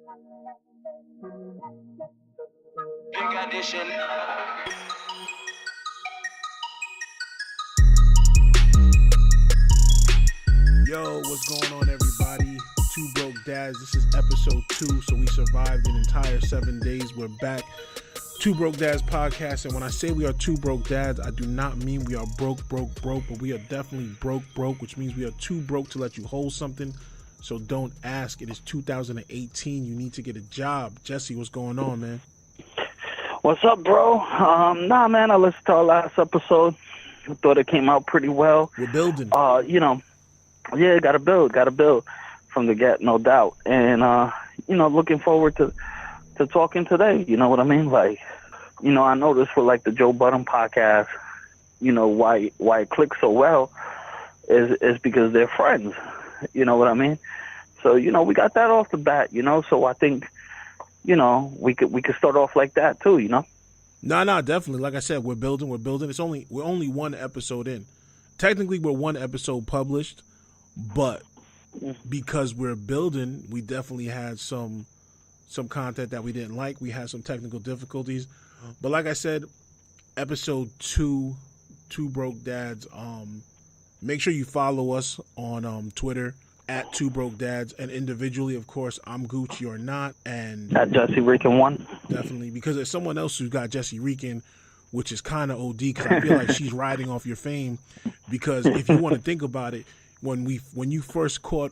Big addition. Yo, what's going on, everybody? Two Broke Dads. This is episode 2, so we survived an entire 7 days. We're back. Two Broke Dads podcast, and when I say we are two broke dads, I do not mean we are broke, but we are definitely broke, which means we are too broke to let you hold something. So don't ask. It is 2018. You need to get a job. Jesse, what's going on, man? What's up, bro? Nah, man, I listened to our last episode. I thought it came out pretty well. We're building. Yeah, gotta build from the get, no doubt. And, looking forward to talking today. You know what I mean? Like, I noticed with, like, the Joe Budden podcast, why it clicks so well is because they're friends. You know what I mean? So, we got that off the bat, so I think, we could start off like that too, No, definitely. Like I said, we're building. We're only one episode in. Technically, we're one episode published, but because we're building, we definitely had some content that we didn't like. We had some technical difficulties, but like I said, episode 2, Two Broke Dads. Make sure you follow us on Twitter at Two Broke Dads, and individually, of course, I'm Gooch, you're not, and at JesseRican 1. Definitely, because there's someone else who's got JesseRican, which is kind of OD, because I feel like she's riding off your fame. Because if you want to think about it, when you first got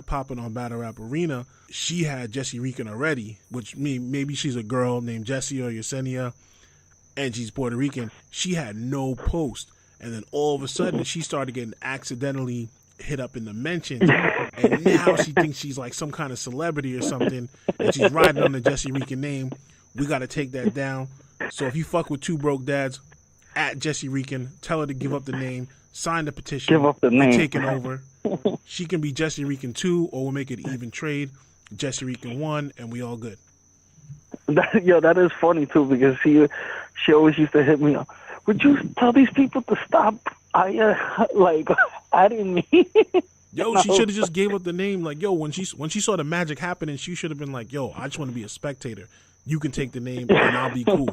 popping on Battle Rap Arena, she had JesseRican already, which maybe she's a girl named Jessie or Yesenia, and she's Puerto Rican. She had no post, and then all of a sudden she started getting accidentally hit up in the mentions, and now she thinks she's like some kind of celebrity or something, and she's riding on the JesseRican name. We got to take that down. So if you fuck with Two Broke Dads, at JesseRican, tell her to give up the name, sign the petition. Give up the name. We're taking over. She can be JesseRican 2, or we'll make it even trade, JesseRican 1, and we all good. That is funny too, because she always used to hit me up. Would you tell these people to stop? I didn't mean. Yo, she should have just gave up the name. Like, yo, when she saw the magic happening, she should have been like, yo, I just want to be a spectator. You can take the name, and I'll be cool.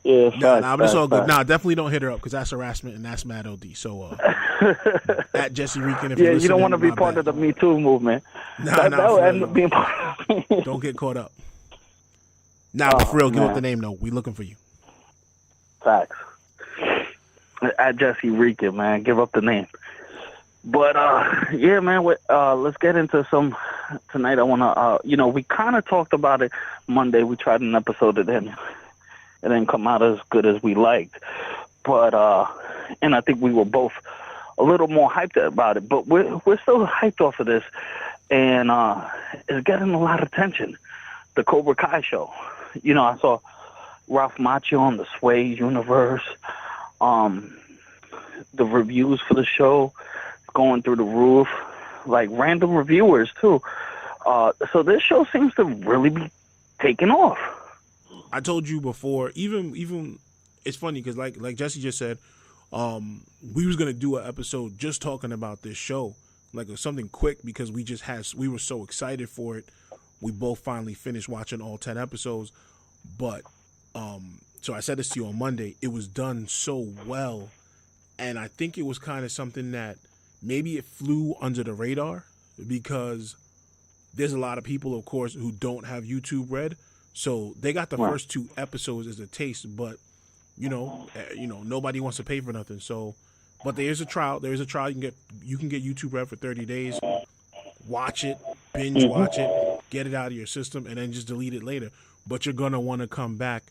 Yeah, but it's all good. Nah, definitely don't hit her up, because that's harassment and that's mad OD. So, at JesseRican, if you're listening, you don't want to be part of the Me Too movement. Don't get caught up. But for real, give up the name, though. We looking for you. Facts. At JesseRican, man. Give up the name. But, yeah, man, let's get into some tonight. I want to, we kind of talked about it Monday. We tried an episode, it didn't come out as good as we liked. But, and I think we were both a little more hyped about it. But we're still hyped off of this. And it's getting a lot of attention. The Cobra Kai show. I saw Ralph Macchio on the Sway universe. The reviews for the show going through the roof, like random reviewers too. So this show seems to really be taking off. I told you before, even it's funny because like Jesse just said, we was gonna do an episode just talking about this show, like something quick, because we were so excited for it. We both finally finished watching all 10 episodes, but so I said this to you on Monday. It was done so well, and I think it was kind of something that maybe it flew under the radar, because there's a lot of people, of course, who don't have YouTube Red, so they got the first 2 episodes as a taste. But nobody wants to pay for nothing. So, but there is a trial. There is a trial. You can get YouTube Red for 30 days. Watch it, binge watch it, get it out of your system, and then just delete it later. But you're gonna want to come back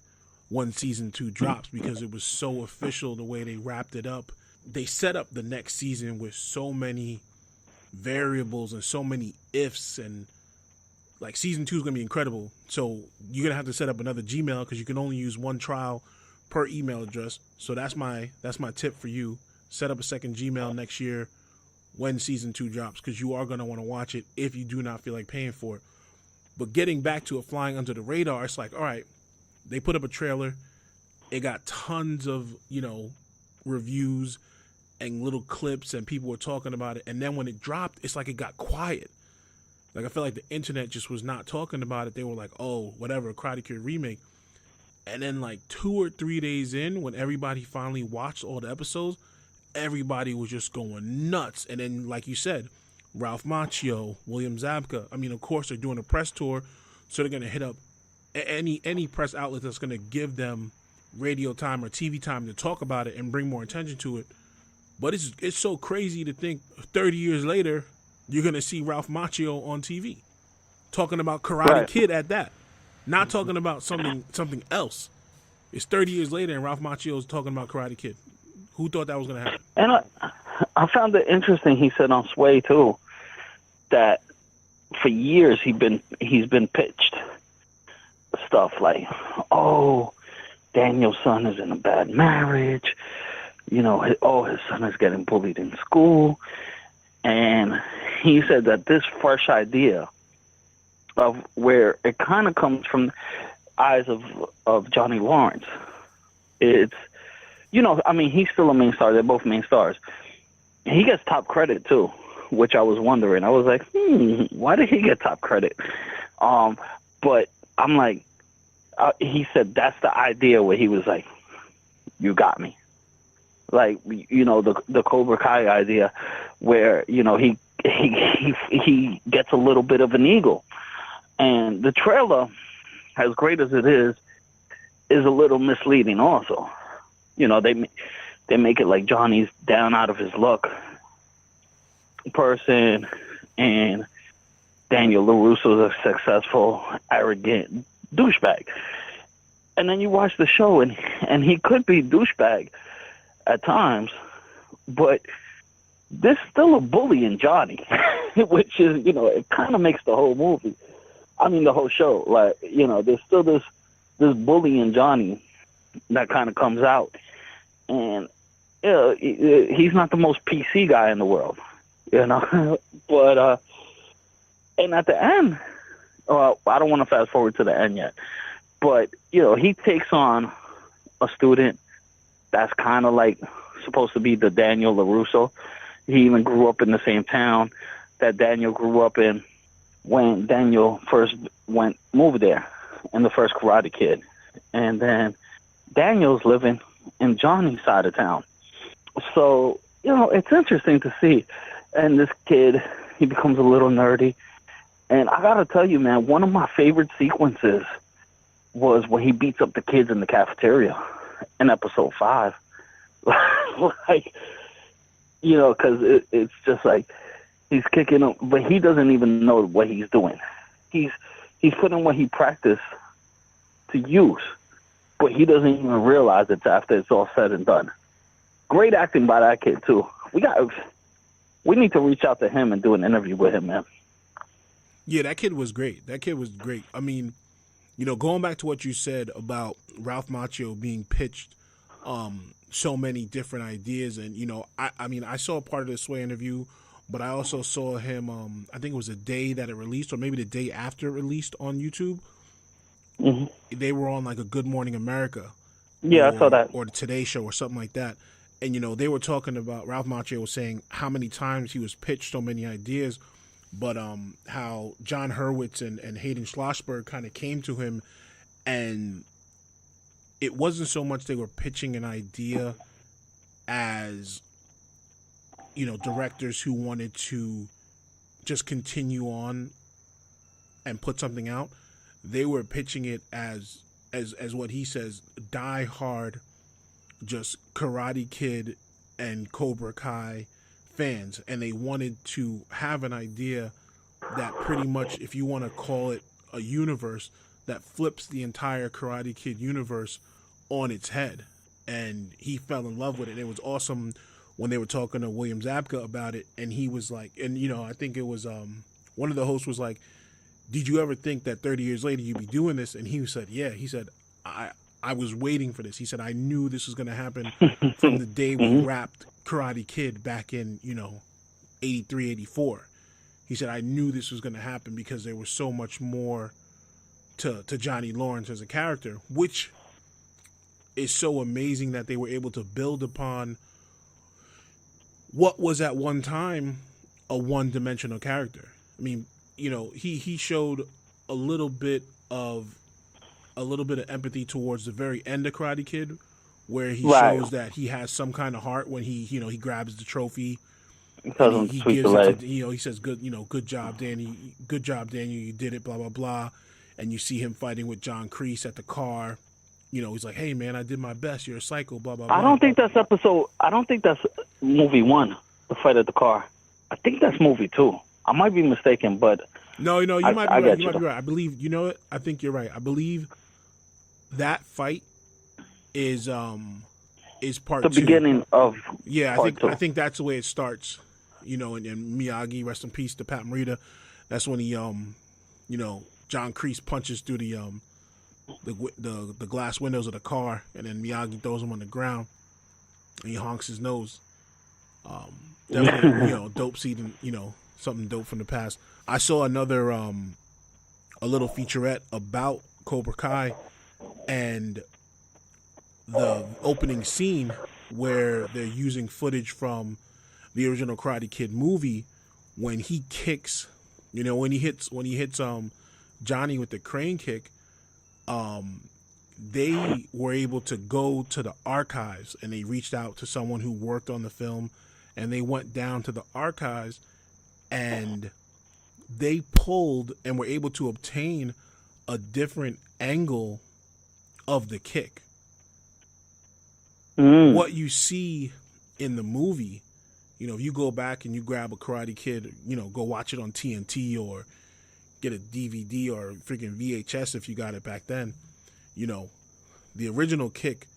when season 2 drops, because it was so official the way they wrapped it up. They set up the next season with so many variables and so many ifs, and like season 2 is gonna be incredible. So you're gonna have to set up another Gmail, because you can only use one trial per email address. So that's my tip for you. Set up a second Gmail next year when season 2 drops, because you are gonna want to watch it if you do not feel like paying for it. But getting back to it flying under the radar, it's like, all right, they put up a trailer. It got tons of, reviews and little clips, and people were talking about it. And then when it dropped, it's like it got quiet. Like, I feel like the internet just was not talking about it. They were like, oh, whatever, Karate Kid remake. And then like 2 or 3 days in, when everybody finally watched all the episodes, everybody was just going nuts. And then, like you said, Ralph Macchio, William Zabka. I mean, of course, they're doing a press tour, so they're going to hit up any press outlet that's going to give them radio time or TV time to talk about it and bring more attention to it. But it's so crazy to think 30 years later, you're going to see Ralph Macchio on TV talking about Karate Kid at that. Not talking about something else. It's 30 years later and Ralph Macchio is talking about Karate Kid. Who thought that was going to happen? And I found it interesting. He said on Sway too that for years he's been pitched stuff like, oh, Daniel's son is in a bad marriage. You know, his son is getting bullied in school. And he said that this fresh idea of where it kind of comes from the eyes of Johnny Lawrence. It's, you know, I mean, he's still a main star. They're both main stars. He gets top credit, too, which I was wondering. I was like, why did he get top credit? But I'm like, he said that's the idea where he was like, you got me. Like, you know, the Cobra Kai idea where, you know, he gets a little bit of an ego. And the trailer, as great as it is a little misleading also. You know, they make it like Johnny's down out of his luck person, and Daniel LaRusso's a successful, arrogant douchebag. And then you watch the show, and he could be douchebag at times, but there's still a bully in Johnny, which is, you know, it kind of makes the whole movie. I mean, the whole show. Like, you know, there's still this bully in Johnny that kind of comes out. And, you know, he's not the most PC guy in the world, you know. But, and at the end, I don't want to fast forward to the end yet, but, you know, he takes on a student that's kind of like supposed to be the Daniel LaRusso. He even grew up in the same town that Daniel grew up in when Daniel first moved there in the first Karate Kid. And then Daniel's living in Johnny's side of town. So, you know, it's interesting to see. And this kid, he becomes a little nerdy. And I got to tell you, man, one of my favorite sequences was when he beats up the kids in the cafeteria in episode 5. Like, you know, because it's just like he's kicking him, but he doesn't even know what he's doing. He's putting what he practiced to use, but he doesn't even realize it after it's all said and done. Great acting by that kid too. We need to reach out to him and do an interview with him, man. Yeah, that kid was great. I mean, you know, going back to what you said about Ralph Macchio being pitched so many different ideas, and, you know, I mean, I saw part of the Sway interview, but I also saw him, I think it was the day that it released, or maybe the day after it released on YouTube. Mm-hmm. They were on like a Good Morning America. Yeah, I saw that. Or the Today Show or something like that. And, you know, they were talking about, Ralph Macchio was saying how many times he was pitched so many ideas, but how John Hurwitz and Hayden Schlossberg kind of came to him, and it wasn't so much they were pitching an idea as, you know, directors who wanted to just continue on and put something out. They were pitching it as what he says, die hard, just Karate Kid and Cobra Kai fans. And they wanted to have an idea that pretty much, if you want to call it a universe, that flips the entire Karate Kid universe on its head. And he fell in love with it. And it was awesome when they were talking to William Zabka about it, and he was like, and, you know, I think it was one of the hosts was like, did you ever think that 30 years later you'd be doing this? And he said, yeah. He said, I was waiting for this. He said, I knew this was going to happen from the day we wrapped Karate Kid back in, you know, 83, 84. He said, I knew this was going to happen because there was so much more to Johnny Lawrence as a character, which is so amazing that they were able to build upon what was at one time a one-dimensional character. I mean, he showed a little bit of empathy towards the very end of Karate Kid, where he shows that he has some kind of heart when he grabs the trophy. And he gives it to, he says, good job, Danny. Good job, Daniel. You did it, blah, blah, blah. And you see him fighting with John Kreese at the car. He's like, hey, man, I did my best. You're a psycho, blah, blah, blah. I don't think that's movie 1, the fight at the car. I think that's movie 2. I might be mistaken, but... No, you might be right. You might be right. I believe, I think you're right. I believe that fight is part 2. The beginning of I think that's the way it starts. And Miyagi, rest in peace to Pat Morita. That's when he, John Kreese punches through the glass windows of the car, and then Miyagi throws him on the ground, and he honks his nose. Definitely, dope scene, something dope from the past. I saw another, a little featurette about Cobra Kai, and the opening scene where they're using footage from the original Karate Kid movie when he kicks, when he hits Johnny with the crane kick. They were able to go to the archives, and they reached out to someone who worked on the film, and they went down to the archives, and they pulled and were able to obtain a different angle of the kick. What you see in the movie, if you go back and you grab a Karate Kid, go watch it on TNT or get a DVD or freaking VHS if you got it back then, the original kick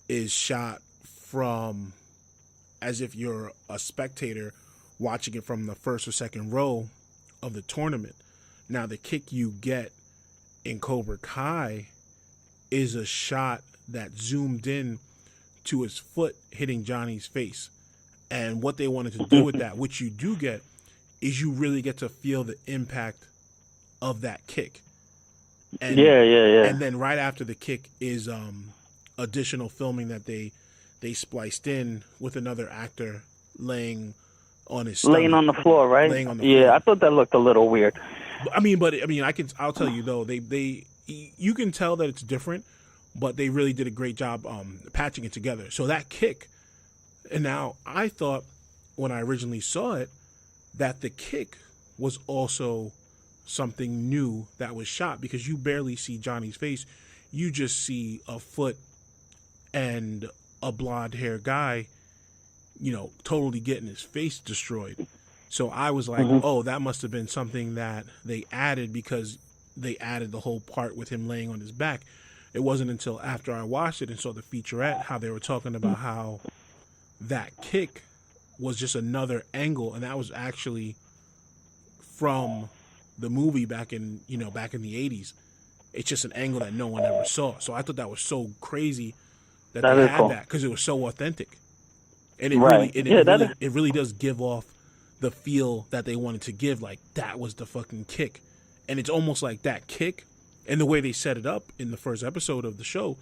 is shot from as if you're a spectator watching it from the first or second row of the tournament. Now, the kick you get in Cobra Kai is a shot that zoomed in to his foot hitting Johnny's face. And what they wanted to do with that, which you do get, is you really get to feel the impact of that kick. And, And then right after the kick is additional filming that they spliced in with another actor laying on his stomach. Laying on the floor, right? Laying on the floor. Yeah, I thought that looked a little weird. I'll tell you though, you can tell that it's different, but they really did a great job patching it together. So that kick, and now I thought when I originally saw it that the kick was also something new that was shot, because you barely see Johnny's face. You just see a foot and a blonde haired guy, totally getting his face destroyed. So I was like, oh, that must have been something that they added, because they added the whole part with him laying on his back. It wasn't until after I watched it and saw the featurette how they were talking about how that kick was just another angle, and that was actually from the movie back in the 80s. It's just an angle that no one ever saw. So I thought that was so crazy that they had cool. that, because it was so authentic. And it really does give off the feel that they wanted to give, like that was the fucking kick. And it's almost like that kick, and the way they set it up in the first episode of the show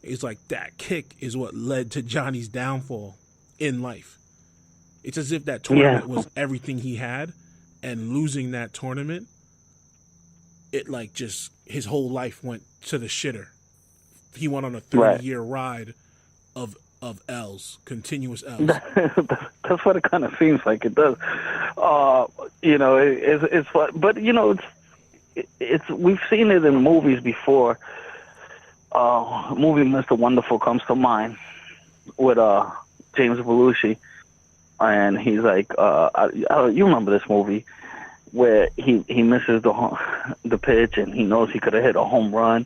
is like that kick is what led to Johnny's downfall in life. It's as if that tournament was everything he had, and losing that tournament, it like just his whole life went to the shitter. He went on a 30-year ride of L's, continuous L's. That's what it kind of seems like. It does. It's fun, but it's we've seen it in movies before. Movie Mr. Wonderful comes to mind with James Belushi, and he's like, you remember this movie where he misses the pitch, and he knows he could have hit a home run,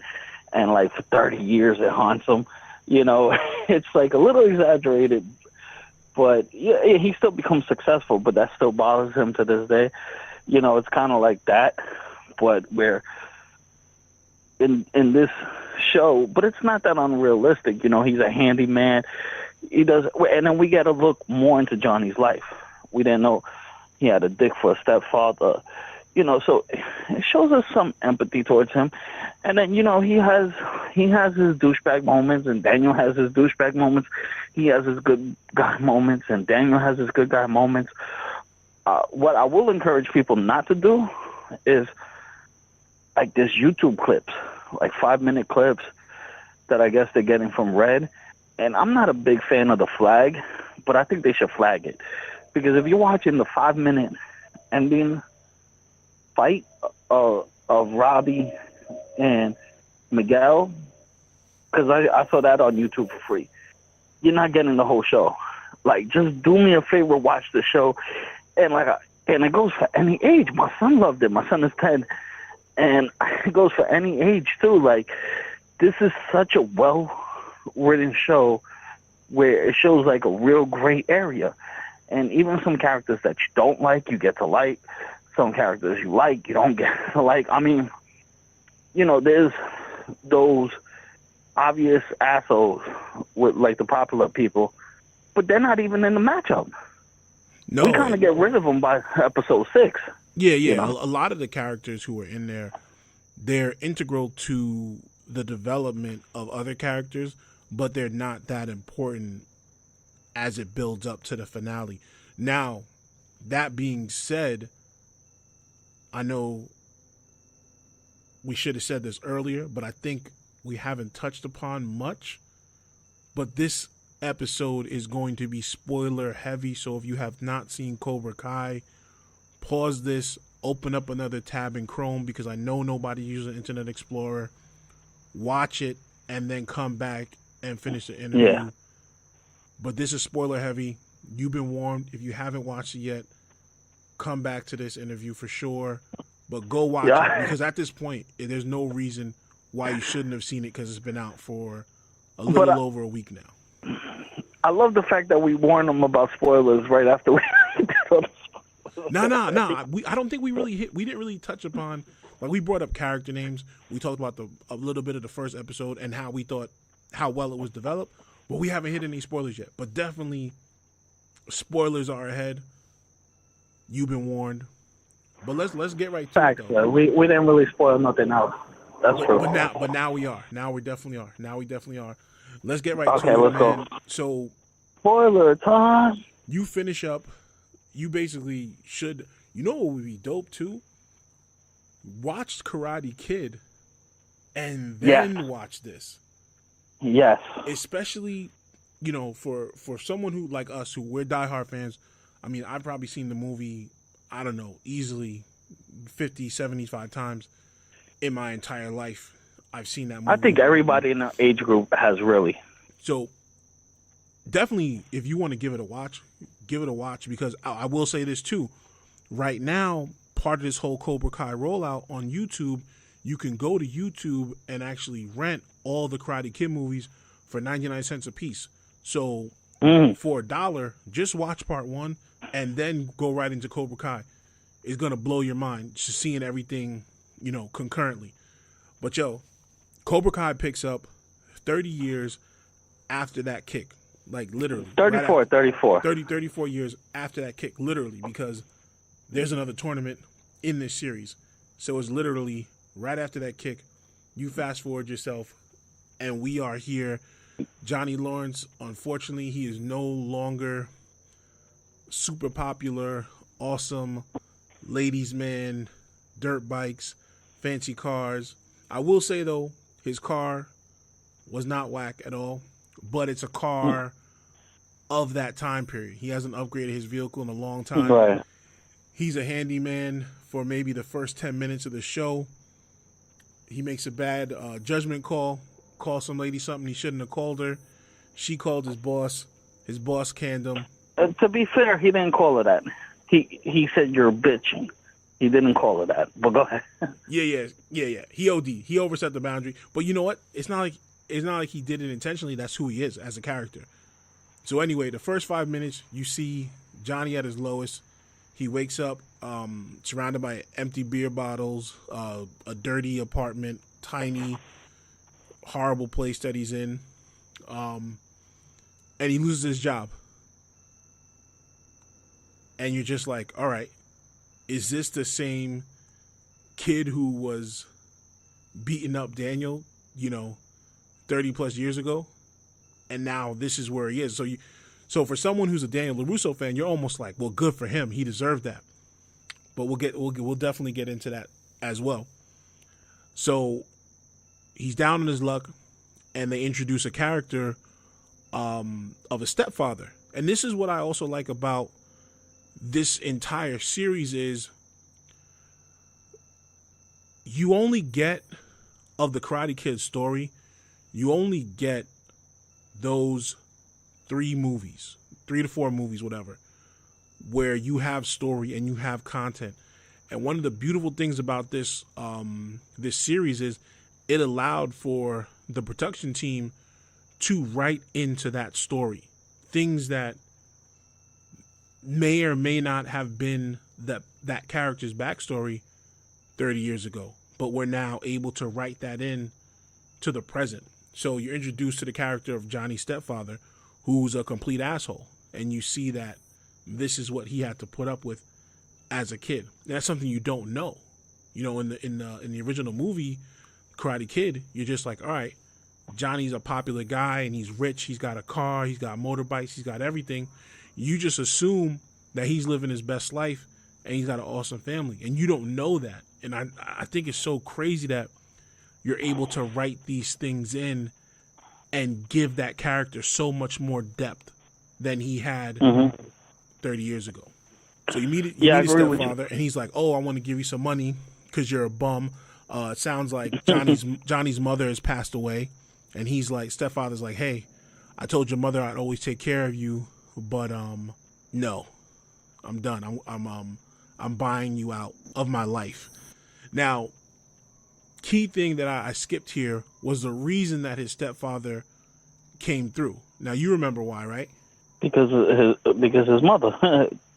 and like for 30 years it haunts him. It's like a little exaggerated, but he still becomes successful, but that still bothers him to this day. It's kind of like that, but where in this show, but it's not that unrealistic. He's a handyman. He does, and then we get to look more into Johnny's life. We didn't know he had a dick for a stepfather. So it shows us some empathy towards him. And then, he has his douchebag moments, and Daniel has his douchebag moments. He has his good guy moments, and Daniel has his good guy moments. What I will encourage people not to do is like this YouTube clips, like 5-minute clips that I guess they're getting from Red. And I'm not a big fan of the flag, but I think they should flag it. Because if you're watching the 5-minute ending fight of Robbie and Miguel, because I saw that on YouTube for free, you're not getting the whole show. Like, just do me a favor, watch the show. And and it goes for any age. My son loved it. My son is 10. And it goes for any age, too. Like, this is such a well-written show where it shows, like, a real gray area. And even some characters that you don't like, you get to like. Some characters you like, you don't get to like. I mean, there's those obvious assholes with, like, the popular people, but they're not even in the matchup. No, we kind of get rid of them by episode 6. Yeah. A lot of the characters who are in there, they're integral to the development of other characters, but they're not that important as it builds up to the finale. Now, that being said, I know we should have said this earlier, but I think we haven't touched upon much. But this episode is going to be spoiler heavy, so if you have not seen Cobra Kai, pause this, open up another tab in Chrome, because I know nobody uses Internet Explorer. Watch it, and then come back and finish the interview. Yeah. But this is spoiler heavy. You've been warned. If you haven't watched it yet, come back to this interview for sure. But go watch it, because at this point, there's no reason why you shouldn't have seen it, because it's been out for a little over a week now. I love the fact that we warned them about spoilers right after we did all the spoilers. No. I don't think we didn't really touch upon, like, we brought up character names. We talked about a little bit of the first episode and how we thought how well it was developed. But we haven't hit any spoilers yet. But definitely, spoilers are ahead. You've been warned. But let's get right to it, though. We didn't really spoil nothing else. That's true. But now we are. Now we definitely are. Let's get right to it, Okay, let's man. go. So, spoiler time. You finish up. You basically should. You know what would be dope too? Watch Karate Kid, and then watch this. Yes. Especially, for someone who like us, who we're diehard fans. I mean, I've probably seen the movie, I don't know, easily 50, 75 times in my entire life. I've seen that movie. I think everybody in the age group has, really. So, definitely, if you want to give it a watch, because I will say this too. Right now, part of this whole Cobra Kai rollout on YouTube, you can go to YouTube and actually rent all the Karate Kid movies for 99 cents a piece. So, for $1, just watch part 1 and then go right into Cobra Kai. It's going to blow your mind just seeing everything, concurrently. But Cobra Kai picks up 30 years after that kick. Like, literally. 34 years after that kick, literally, because there's another tournament in this series. So it's literally right after that kick. You fast forward yourself, and we are here. Johnny Lawrence, unfortunately, he is no longer super popular, awesome, ladies' man, dirt bikes, fancy cars. I will say, though, his car was not whack at all, but it's a car of that time period. He hasn't upgraded his vehicle in a long time. Right. He's a handyman for maybe the first 10 minutes of the show. He makes a bad judgment call, calls some lady something he shouldn't have called her. She called his boss. His boss canned him. To be fair, he didn't call her that. He said you're a bitch. He didn't call her that. But go ahead. Yeah. He OD'd. He overstepped the boundary. But you know what? It's not like he did it intentionally. That's who he is as a character. So anyway, the first 5 minutes, you see Johnny at his lowest. He wakes up surrounded by empty beer bottles, a dirty apartment, tiny, horrible place that he's in, and he loses his job. And you're just like, all right, is this the same kid who was beating up Daniel, 30 plus years ago? And now this is where he is. So for someone who's a Daniel LaRusso fan, you're almost like, well, good for him. He deserved that. but we'll definitely get into that as well. So he's down on his luck, and they introduce a character of a stepfather. And this is what I also like about this entire series is you only get of the Karate Kid story, you only get those 3 to 4 movies, whatever, where you have story and you have content. And one of the beautiful things about this this series is it allowed for the production team to write into that story things that may or may not have been that character's backstory 30 years ago, but we're now able to write that in to the present. So you're introduced to the character of Johnny's stepfather, who's a complete asshole, and you see that this is what he had to put up with as a kid. And that's something you don't know. You know, in the original movie, Karate Kid, you're just like, all right, Johnny's a popular guy and he's rich. He's got a car. He's got motorbikes. He's got everything. You just assume that he's living his best life and he's got an awesome family, and you don't know that. And I think it's so crazy that you're able to write these things in and give that character so much more depth than he had 30 years ago. So you meet his stepfather, and he's like, "Oh, I want to give you some money because you're a bum." It sounds like Johnny's mother has passed away, and he's like, stepfather's like, "Hey, I told your mother I'd always take care of you, but no, I'm done. I'm buying you out of my life." Now, key thing that I skipped here was the reason that his stepfather came through. Now you remember why, right? Because his mother.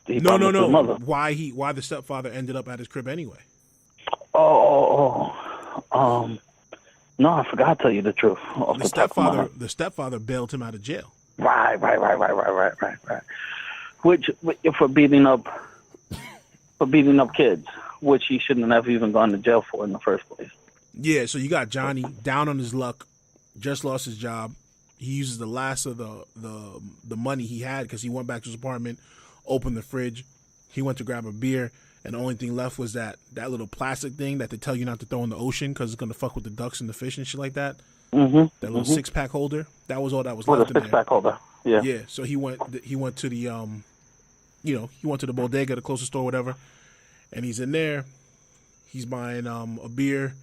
No. Why the stepfather ended up at his crib anyway? No, I forgot to tell you the truth. The stepfather bailed him out of jail. Right. Which for beating up kids, which he shouldn't have even gone to jail for in the first place. Yeah, so you got Johnny down on his luck, just lost his job. He uses the last of the money he had because he went back to his apartment, opened the fridge. He went to grab a beer, and the only thing left was that little plastic thing that they tell you not to throw in the ocean because it's going to fuck with the ducks and the fish and shit like that. That little 6-pack holder. That was all that was left in there. 6-pack holder. Yeah. Yeah. So he went to the he went to the bodega, the closest store, whatever, and he's in there. He's buying a beer.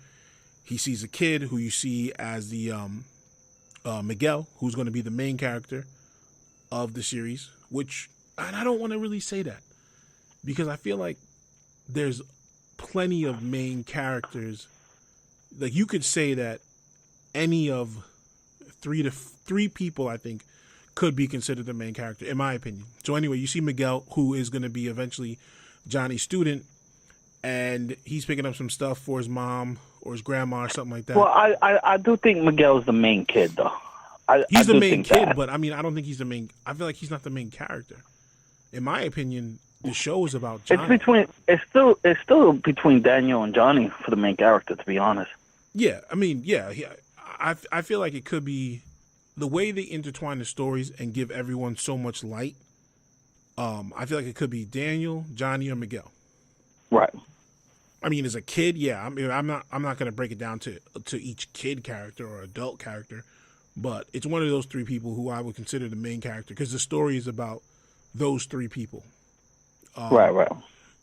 He sees a kid who you see as the Miguel, who's going to be the main character of the series. And I don't want to really say that because I feel like there's plenty of main characters. Like you could say that any of three people, I think, could be considered the main character, in my opinion. So anyway, you see Miguel, who is going to be eventually Johnny's student, and he's picking up some stuff for his mom or his grandma or something like that. Well, I do think Miguel's the main kid, though. He's the main kid, but I mean, I don't think he's the main. I feel like he's not the main character. In my opinion, the show is about Johnny. It's still between Daniel and Johnny for the main character, to be honest. Yeah, I mean, yeah. I feel like it could be the way they intertwine the stories and give everyone so much light. I feel like it could be Daniel, Johnny, or Miguel. Right. I mean, as a kid, yeah. I mean, I'm not going to break it down to each kid character or adult character, but it's one of those 3 people who I would consider the main character because the story is about those 3 people. Right.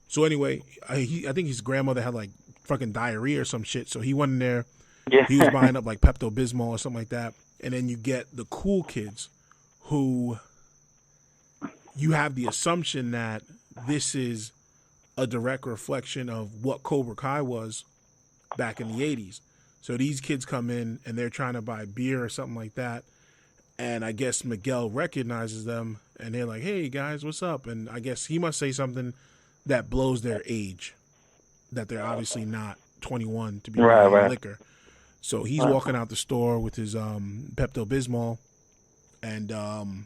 So anyway, I think his grandmother had like fucking diarrhea or some shit, so he went in there. Yeah. He was buying up like Pepto-Bismol or something like that, and then you get the cool kids who you have the assumption that this is a direct reflection of what Cobra Kai was back in the 80s. So these kids come in and they're trying to buy beer or something like that. And I guess Miguel recognizes them and they're like, "Hey guys, what's up?" And I guess he must say something that blows their age, that they're obviously not 21 to be buying liquor. So he's walking out the store with his Pepto-Bismol, and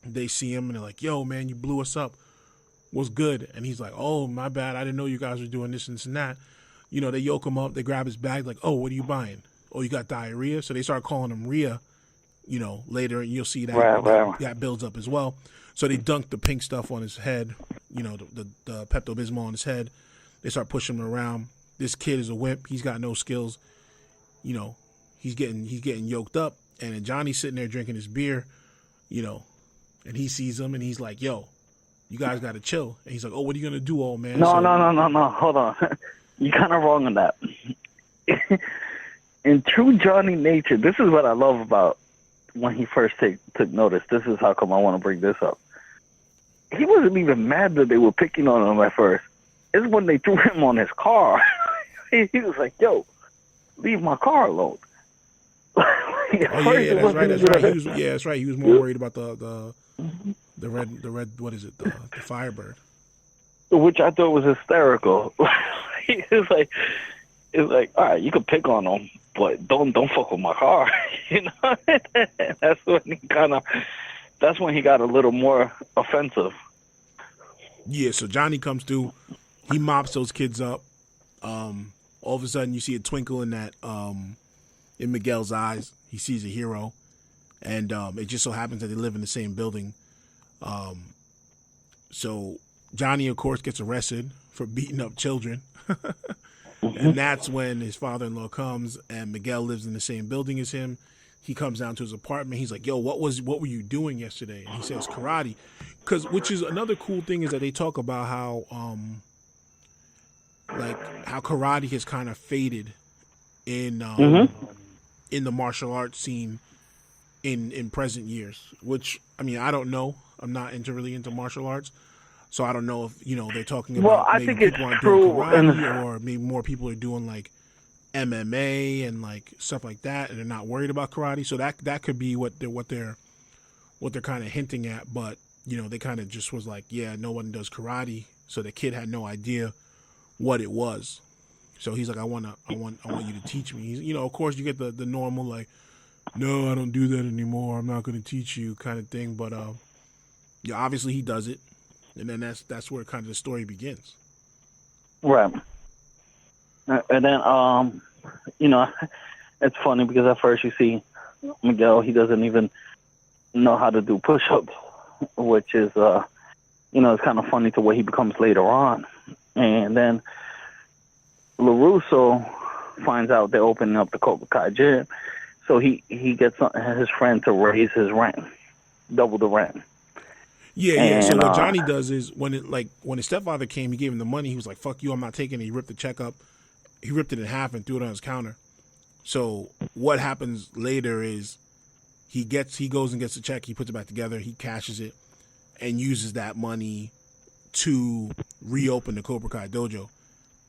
they see him and they're like, "Yo, man, you blew us up. What's good?" And he's like, "Oh, my bad. I didn't know you guys were doing this and this and that." You know, they yoke him up. They grab his bag like, "Oh, what are you buying? Oh, you got diarrhea?" So they start calling him Rhea, you know, later. And you'll see that builds up as well. So they dunk the pink stuff on his head, you know, the Pepto-Bismol on his head. They start pushing him around. This kid is a wimp. He's got no skills. You know, he's getting yoked up. And then Johnny's sitting there drinking his beer, you know, and he sees him and he's like, yo, you guys got to chill. And he's like, oh, what are you going to do, old man? No. Hold on. You're kind of wrong on that. In true Johnny nature, this is what I love about when he first took notice. This is how come I want to bring this up. He wasn't even mad that they were picking on him at first. It's when they threw him on his car. He was like, yo, leave my car alone. That's right. That's right. He was more worried about the red. What is it? The Firebird. Which I thought was hysterical. It's like, all right, you can pick on him, but don't fuck with my car. You know, that's when he got a little more offensive. Yeah. So Johnny comes through. He mops those kids up. All of a sudden, you see a twinkle in in Miguel's eyes. He sees a hero, and it just so happens that they live in the same building. So Johnny, of course, gets arrested for beating up children. And that's when his father-in-law comes, and Miguel lives in the same building as him. He comes down to his apartment. He's like, yo, what were you doing yesterday? And he says karate. Which is another cool thing is that they talk about how karate has kind of faded in the martial arts scene in present years, which, I mean, I don't know. I'm not really into martial arts. So I don't know if, they're talking about I maybe think people aren't true, doing karate, or maybe more people are doing like MMA and like stuff like that, and they're not worried about karate. So that could be what they're kind of hinting at. But they kind of just was like, yeah, no one does karate. So the kid had no idea what it was. So he's like, I want you to teach me. He's, of course you get the normal like, no, I don't do that anymore. I'm not going to teach you kind of thing. But yeah, obviously he does it. And then that's where kind of the story begins. Right. And then, it's funny because at first you see Miguel, he doesn't even know how to do push-ups, which is, it's kind of funny to what he becomes later on. And then LaRusso finds out they're opening up the Cobra Kai gym. So he gets his friend to raise his rent, double the rent. Yeah. So what Johnny does is when his stepfather came, he gave him the money. He was like, "Fuck you, I'm not taking it." He ripped the check up. He ripped it in half and threw it on his counter. So what happens later is he goes and gets the check. He puts it back together. He cashes it and uses that money to reopen the Cobra Kai dojo.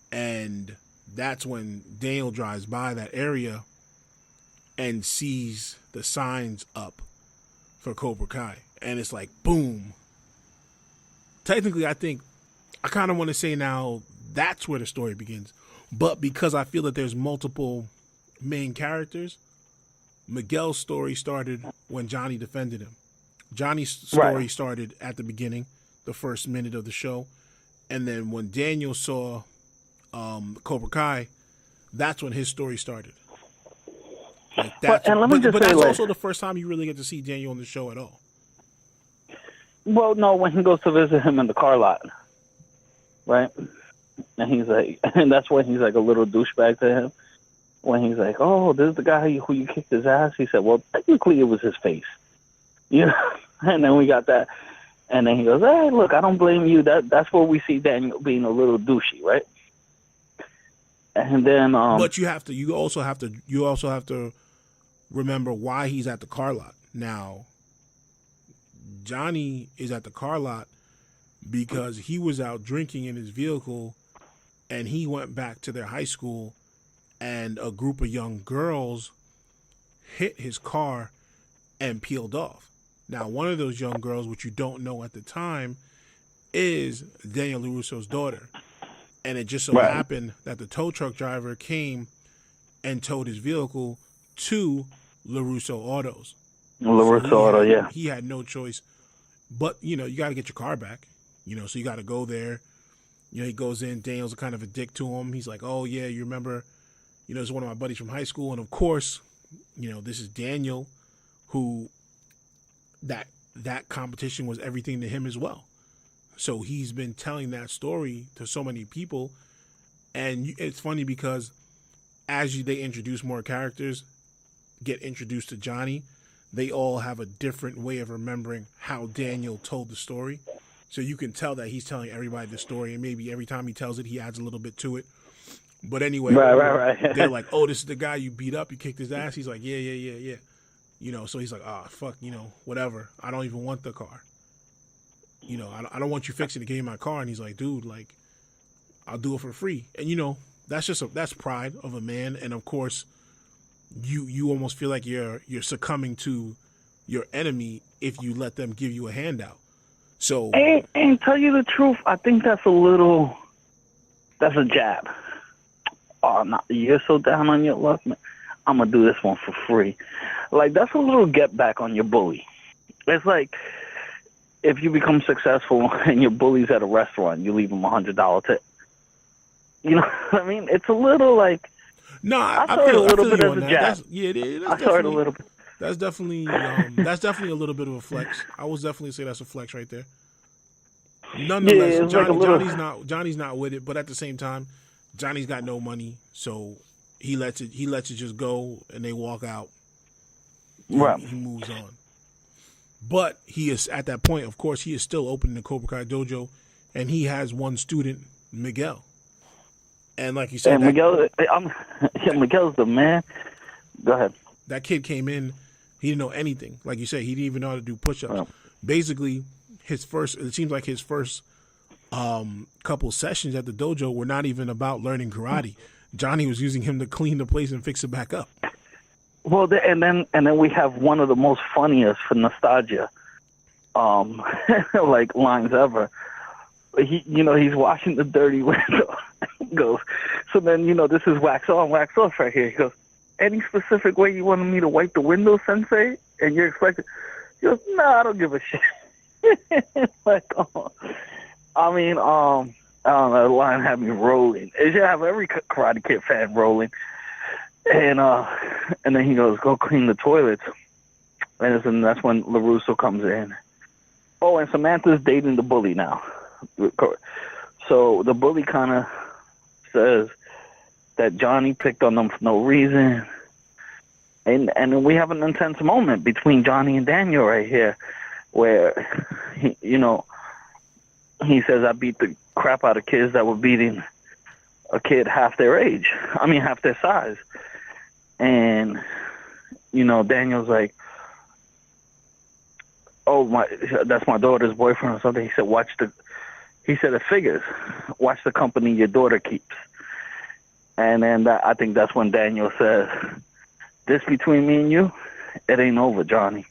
And that's when Daniel drives by that area and sees the signs up for Cobra Kai. And it's like, boom. Technically, I think, I kind of want to say now that's where the story begins. But because I feel that there's multiple main characters, Miguel's story started when Johnny defended him. Johnny's story started at the beginning, the first minute of the show. And then when Daniel saw Cobra Kai, that's when his story started. Like that's also the first time you really get to see Daniel on the show at all. Well, no, when he goes to visit him in the car lot, right? And he's like, and that's when he's like a little douchebag to him. When he's like, "Oh, this is the guy who you kicked his ass." He said, "Well, technically, it was his face." And then we got that, and then he goes, "Hey, look, I don't blame you. That's where we see Daniel being a little douchey, right?" And then, but you also have to remember why he's at the car lot now. Johnny is at the car lot because he was out drinking in his vehicle, and he went back to their high school, and a group of young girls hit his car and peeled off. Now, one of those young girls, which you don't know at the time, is Daniel LaRusso's daughter. And it just so happened that the tow truck driver came and towed his vehicle to LaRusso Autos. Auto, yeah. He had no choice. But, you got to get your car back. So you got to go there. He goes in. Daniel's kind of a dick to him. He's like, "Oh, yeah, you remember, it's one of my buddies from high school." And, of course, this is Daniel, who that competition was everything to him as well. So he's been telling that story to so many people, And it's funny because as they introduce more characters, get introduced to Johnny, they all have a different way of remembering how Daniel told the story. So you can tell that he's telling everybody the story, and maybe every time he tells it, he adds a little bit to it. But anyway, right. They're like, "Oh, this is the guy you beat up, you kicked his ass." He's like, "Yeah." You know, so he's like, "Ah, fuck, you know, whatever. I don't even want the car. You know, I don't want you fixing to give me my car." And he's like, "Dude, like, I'll do it for free." And you know, that's pride of a man. And of course, you almost feel like you're succumbing to your enemy if you let them give you a handout. So, and tell you the truth, I think that's a jab. Oh, no, you're so down on your luck, man. I'm gonna do this one for free. Like, that's a little get back on your bully. It's like if you become successful and your bully's at a restaurant, you leave him $100 tip. You know what I mean? It's a little like. No, I saw it a little bit as a jab. I saw it a little bit. That's definitely a little bit of a flex. I would definitely say that's a flex right there. Nonetheless, Johnny's not with it, but at the same time, Johnny's got no money, so he lets it just go, and they walk out. Right. He moves on. But he is at that point. Of course, he is still opening the Cobra Kai dojo, and he has one student, Miguel. And like you said, Miguel's the man. Go ahead. That kid came in. He didn't know anything. Like you said, he didn't even know how to do push-ups. Right. Basically, it seems like his first couple sessions at the dojo were not even about learning karate. Johnny was using him to clean the place and fix it back up. Well, and then we have one of the most funniest for nostalgia, like lines ever. He's washing the dirty window. He goes, so then this is wax on, wax off right here. He goes, any specific way you wanted me to wipe the window, Sensei? And you're expecting? He goes, no, I don't give a shit. Like, I don't know, the line had me rolling. It should have every Karate Kid fan rolling. And then he goes, go clean the toilets. And that's when LaRusso comes in. Oh, and Samantha's dating the bully now. So the bully kind of says that Johnny picked on them for no reason. And then we have an intense moment between Johnny and Daniel right here where, he says, I beat the crap out of kids that were beating a kid half their age. Half their size. And, Daniel's like, oh, that's my daughter's boyfriend or something. He said, it figures. Watch the company your daughter keeps. And then I think that's when Daniel says, this between me and you, it ain't over, Johnny.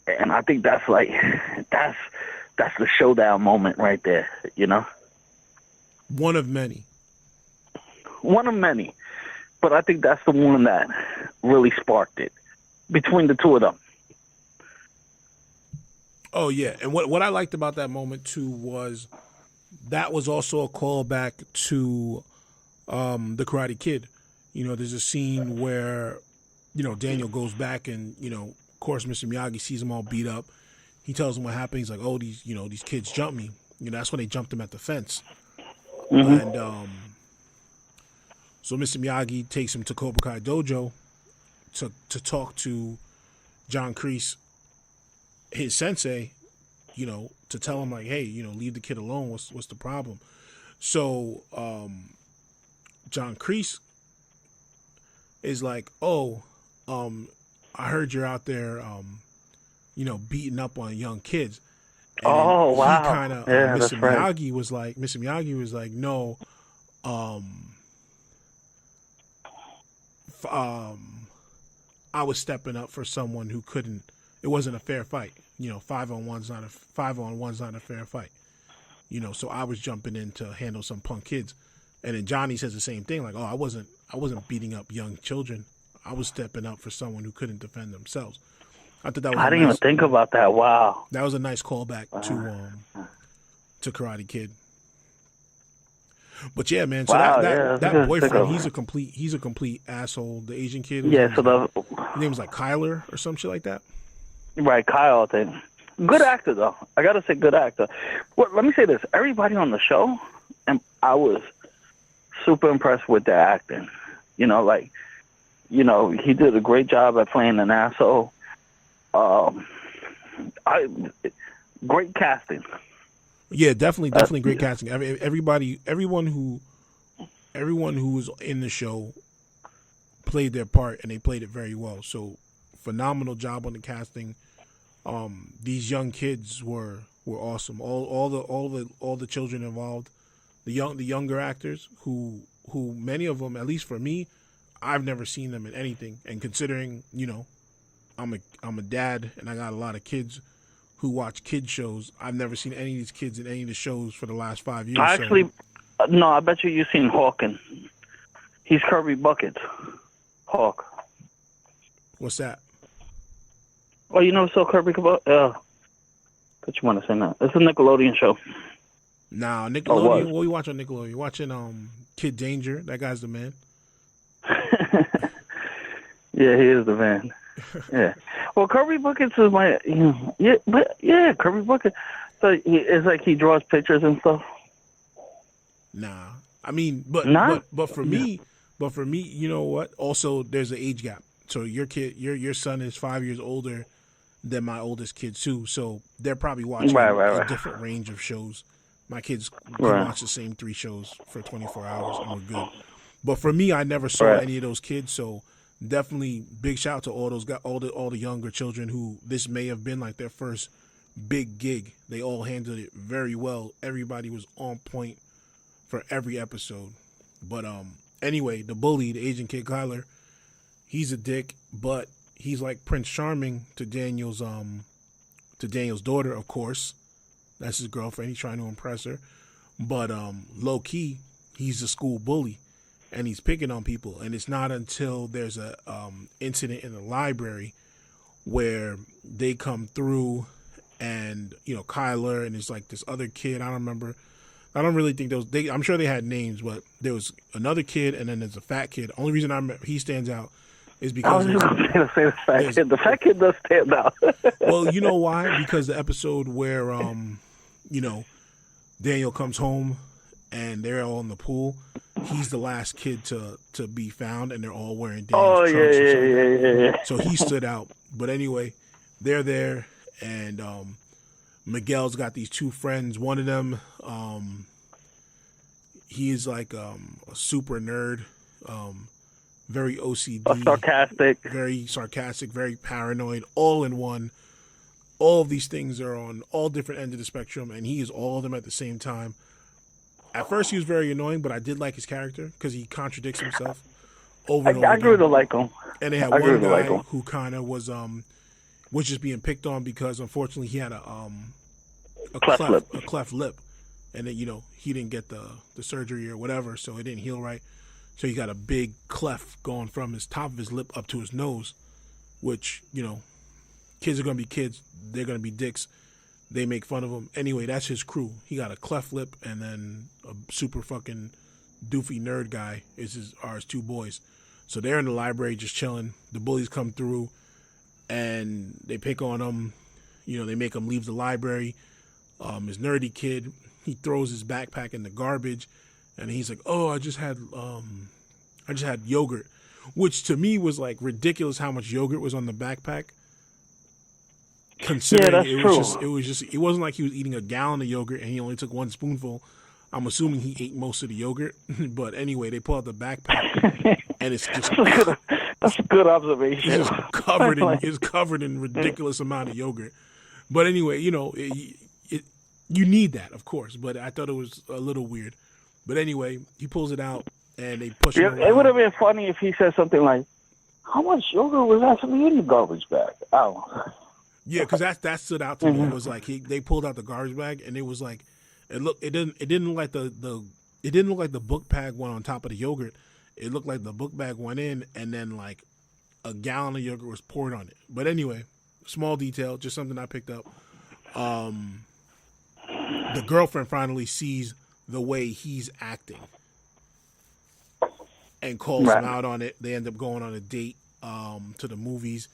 And I think that's the showdown moment right there, One of many. One of many. But I think that's the one that really sparked it between the two of them. Oh, yeah. And what I liked about that moment, too, was that was also a callback to the Karate Kid. There's a scene where, Daniel goes back and, of course, Mr. Miyagi sees him all beat up. He tells him what happened. He's like, oh, these kids jumped me. That's when they jumped him at the fence. Mm-hmm. And so Mr. Miyagi takes him to Cobra Kai Dojo to talk to John Kreese, his sensei, to tell him, like, hey, leave the kid alone. What's the problem? So John Kreese is like, oh, I heard you're out there, beating up on young kids. And wow. He kind of, Mr. Miyagi was like, no, I was stepping up for someone who couldn't. It wasn't a fair fight. 5-on-1's not a fair fight. So I was jumping in to handle some punk kids. And then Johnny says the same thing, like, oh, I wasn't beating up young children. I was stepping up for someone who couldn't defend themselves. I thought that was. I didn't even think about that. Wow. That was a nice callback to Karate Kid. But yeah, man. So that boyfriend, he's a complete asshole. The Asian kid. Yeah. So his name was like Kyler or some shit like that. Right, Kyle. I think. Good actor though. I gotta say, good actor. Well, let me say this: everybody on the show, and I was super impressed with their acting. You know, like, you know, he did a great job at playing an asshole. Great casting. Yeah, definitely great casting. Everyone who was in the show played their part, and they played it very well. So, phenomenal job on the casting. These young kids were awesome. All the children involved, the younger actors who many of them, at least for me, I've never seen them in anything. And considering, you know, I'm a dad and I got a lot of kids who watch kid shows, I've never seen any of these kids in any of the shows for the last 5 years. No, I bet you've seen Hawkin. He's Kirby Buckets. Hawk. What's that? Oh, you never saw Kirby Buckets? But you want to say that? It's a Nickelodeon show. Nah, Nickelodeon. What you watch on Nickelodeon? You watching Kid Danger? That guy's the man. Yeah, he is the man. Yeah. Well, Kirby Buckets is Kirby Buckets. So it's like he draws pictures and stuff. Nah, I mean, but for me, you know what? Also, there's an age gap. So your son is 5 years older than my oldest kid too. So they're probably watching a different range of shows. My kids can watch the same 3 shows for 24 hours and we're good. But for me, I never saw any of those kids. So definitely big shout out to all the younger children who this may have been like their first big gig. They all handled it very well. Everybody was on point for every episode. But anyway, the bully, the Asian kid Kyler, he's a dick, but he's like Prince Charming to Daniel's daughter, of course. That's his girlfriend. He's trying to impress her. But low key, he's a school bully and he's picking on people. And it's not until there's a incident in the library where they come through and, you know, Kyler and it's like this other kid, I don't remember. I don't really think I'm sure they had names, but there was another kid and then there's a fat kid. Only reason he stands out is because I was just going to say the fat kid. The fat kid does stand out. Well, you know why? Because the episode where, you know, Daniel comes home and they're all in the pool, he's the last kid to be found and they're all wearing Daniel's trunks. Yeah. So he stood out. But anyway, they're there and Miguel's got these 2 friends. One of them, he is like a super nerd, very OCD, very sarcastic, very paranoid, all in one. All of these things are on all different ends of the spectrum, and he is all of them at the same time. At first, he was very annoying, but I did like his character because he contradicts himself over and over. I grew to like him. And they had one guy who kind of was just being picked on because unfortunately he had a cleft lip, and then, you know, he didn't get the surgery or whatever, so it didn't heal right. So he got a big cleft going from his top of his lip up to his nose, which, you know, kids are going to be kids. They're going to be dicks. They make fun of him. Anyway, that's his crew. He got a cleft lip and then a super fucking doofy nerd guy are his 2 boys. So they're in the library just chilling. The bullies come through and they pick on him. You know, they make him leave the library. His nerdy kid, he throws his backpack in the garbage and he's like, "Oh, I just had yogurt," which to me was like ridiculous how much yogurt was on the backpack. Considering it wasn't like he was eating a gallon of yogurt and he only took 1 spoonful. I'm assuming he ate most of the yogurt. But anyway, they pull out the backpack and it's just that's a good observation. It's covered in ridiculous amount of yogurt. But anyway, you know, you need that, of course. But I thought it was a little weird. But anyway, he pulls it out and they push him around. It would have been funny if he said something like, "How much yogurt was actually in the garbage bag?" Oh. Yeah, because that stood out to me. It was like they pulled out the garbage bag and it was like it didn't look like the book bag went on top of the yogurt. It looked like the book bag went in and then like a gallon of yogurt was poured on it. But anyway, small detail, just something I picked up. The girlfriend finally sees the way he's acting and calls him out on it. They end up going on a date to the movies,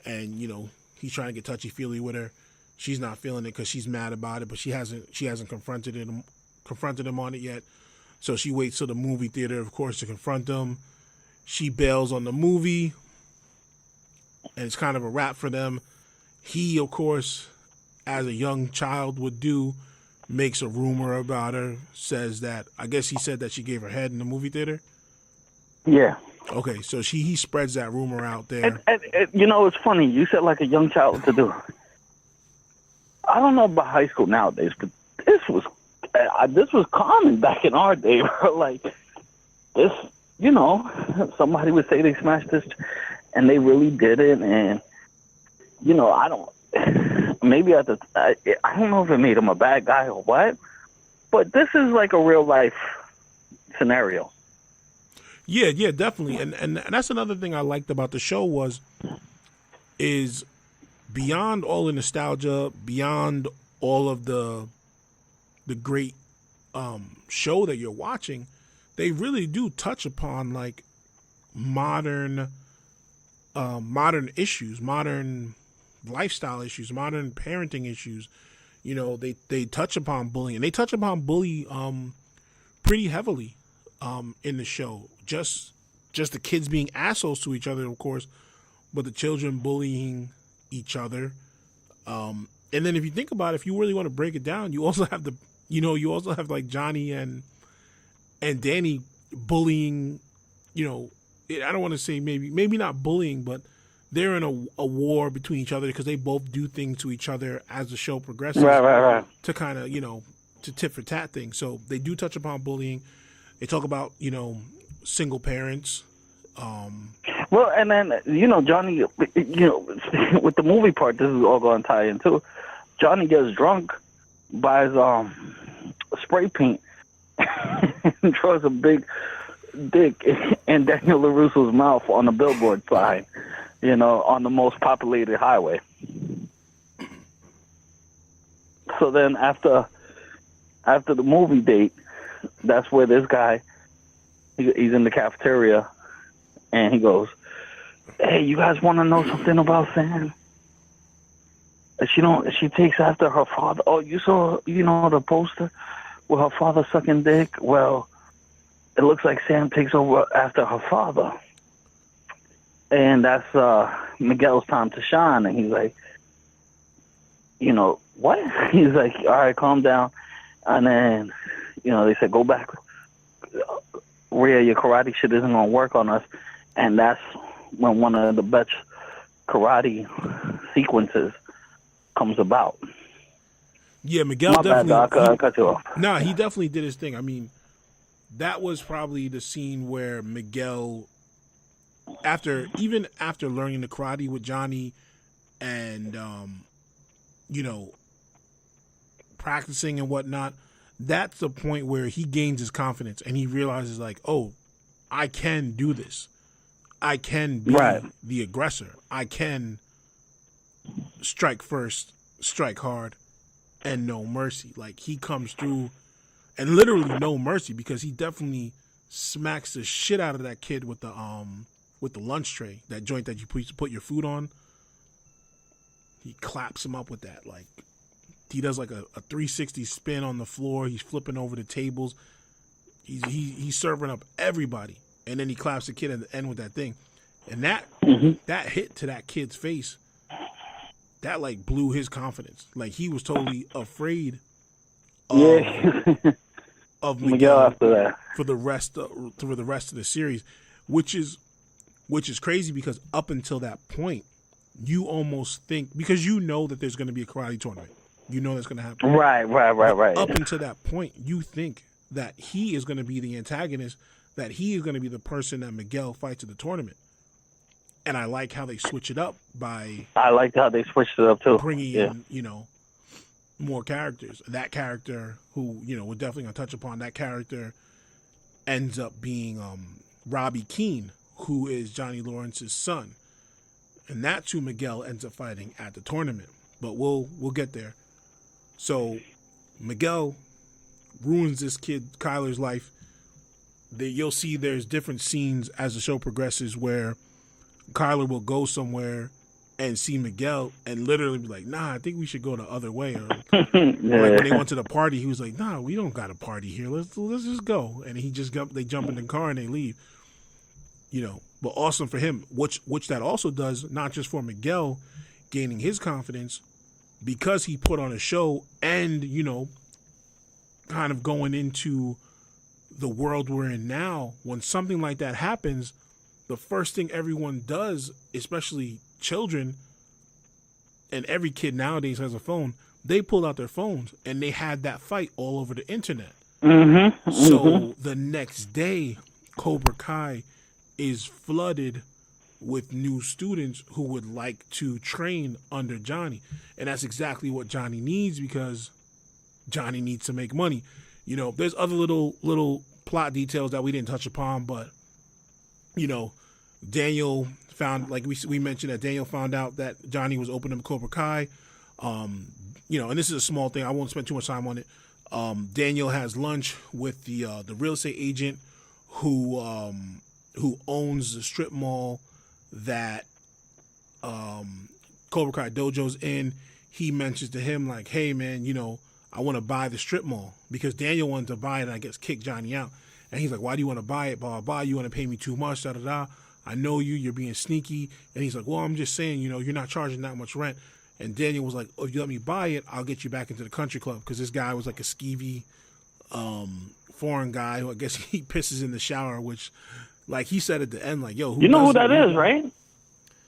and you know, he's trying to get touchy-feely with her. She's not feeling it because she's mad about it, but she hasn't confronted him on it yet. So she waits till the movie theater, of course, to confront them. She bails on the movie, and it's kind of a wrap for them. He, of course, as a young child would do, makes a rumor about her, says that, I guess he said that she gave her head in the movie theater. Yeah. Okay, so he spreads that rumor out there. And, it's funny. You said like a young child to do. I don't know about high school nowadays, but this was common back in our day. Like this, somebody would say they smashed this, and they really did it. And I don't. Maybe I don't know if it made him a bad guy or what, but this is like a real life scenario. Yeah, definitely. And that's another thing I liked about the show is beyond all the nostalgia, beyond all of the great show that you're watching, they really do touch upon like modern issues, modern lifestyle issues, modern parenting issues. They touch upon bullying, and they touch upon bullying pretty heavily in the show. Just the kids being assholes to each other, of course, but the children bullying each other. And then if you think about it, if you really want to break it down, you also have like Johnny and Danny bullying. I don't want to say maybe not bullying, but they're in a war between each other because they both do things to each other as the show progresses. Right. To kind of, to tit for tat things. So they do touch upon bullying. They talk about, single parents. Well, and then, Johnny, with the movie part, this is all going to tie in too. Johnny gets drunk, buys spray paint, and draws a big dick in Daniel LaRusso's mouth on a billboard sign, on the most populated highway. So then after the movie date, that's where this guy, he's in the cafeteria, and he goes, "Hey, you guys want to know something about Sam? She takes after her father. Oh, you saw, the poster with her father sucking dick? Well, it looks like Sam takes over after her father." And that's Miguel's time to shine. And he's like, what? He's like, all right, calm down. And then, they said, go back. Rhea, your karate shit isn't going to work on us. And that's when one of the best karate sequences comes about. Yeah, Miguel My definitely. bad, Doc. I cut you off. Nah, he definitely did his thing. I mean, that was probably the scene where Miguel, after learning the karate with Johnny and, practicing and whatnot, that's the point where he gains his confidence and he realizes like, oh, I can do this. I can be the aggressor. I can strike first, strike hard, and no mercy. Like, he comes through, and literally no mercy, because he definitely smacks the shit out of that kid with the lunch tray, that joint that you put your food on. He claps him up with that. Like, he does like a 360 spin on the floor. He's flipping over the tables. He's serving up everybody, and then he claps the kid at the end with that thing, and that hit to that kid's face, that like blew his confidence. Like, he was totally afraid of Miguel after that for the rest of the series, which is crazy, because up until that point, you almost think, because you know that there's going to be a karate tournament, you know that's going to happen. Right. Up until that point, you think that he is going to be the antagonist, that he is going to be the person that Miguel fights at the tournament. And I like how they switch it up by... I liked how they switched it up, too. Bringing in, more characters. That character who, we're definitely going to touch upon, that character ends up being Robbie Keane, who is Johnny Lawrence's son. And that's who Miguel ends up fighting at the tournament. But we'll get there. So Miguel ruins this kid Kyler's life. You'll see there's different scenes as the show progresses where Kyler will go somewhere and see Miguel and literally be like, nah, I think we should go the other way. Or like when they went to the party, he was like, nah, we don't got a party here. Let's just go. And they jump in the car and they leave. You know, but awesome for him, which that also does, not just for Miguel gaining his confidence, because he put on a show and, you know, kind of going into the world we're in now. When something like that happens, the first thing everyone does, especially children, and every kid nowadays has a phone, they pull out their phones and they had that fight all over the internet. Mm-hmm. So the next day, Cobra Kai is flooded with new students who would like to train under Johnny. And that's exactly what Johnny needs, because Johnny needs to make money. You know, there's other little plot details that we didn't touch upon, but, you know, Daniel found, like we mentioned, that Daniel found out that Johnny was opening Cobra Kai. You know, and this is a small thing. I won't spend too much time on it. Daniel has lunch with the real estate agent who owns the strip mall that Cobra Kai Dojo's in. He mentions to him, like, hey, man, you know, I want to buy the strip mall, because Daniel wanted to buy it and I guess kick Johnny out. And he's like, why do you want to buy it? Blah, blah, blah. You want to pay me too much, da, da, da. I know you're being sneaky. And he's like, well, I'm just saying, you know, you're not charging that much rent. And Daniel was like, oh, if you let me buy it, I'll get you back into the country club. Because this guy was like a skeevy foreign guy who I guess he pisses in the shower, which, like he said at the end, like, yo, you know who that is, right?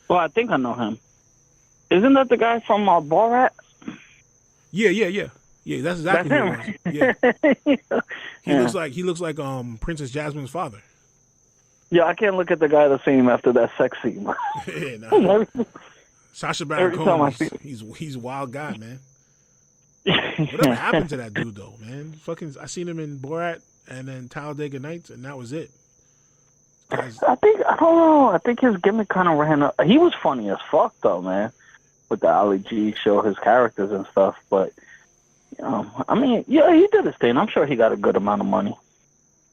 Well, I think I know him. Isn't that the guy from Borat? Yeah. Yeah, that's exactly him. Who it was. Yeah. He looks like Princess Jasmine's father. Yeah, I can't look at the guy the same after that sex scene. Yeah, nah. Sacha Baron Cohen, he's a wild guy, man. Whatever happened to that dude, though, man? Fucking, I seen him in Borat and then Talladega Nights, and that was it. I don't know. I think his gimmick kind of ran up. He was funny as fuck, though, man, with the Ali G show, his characters and stuff. But, you know, I mean, yeah, he did his thing. I'm sure he got a good amount of money.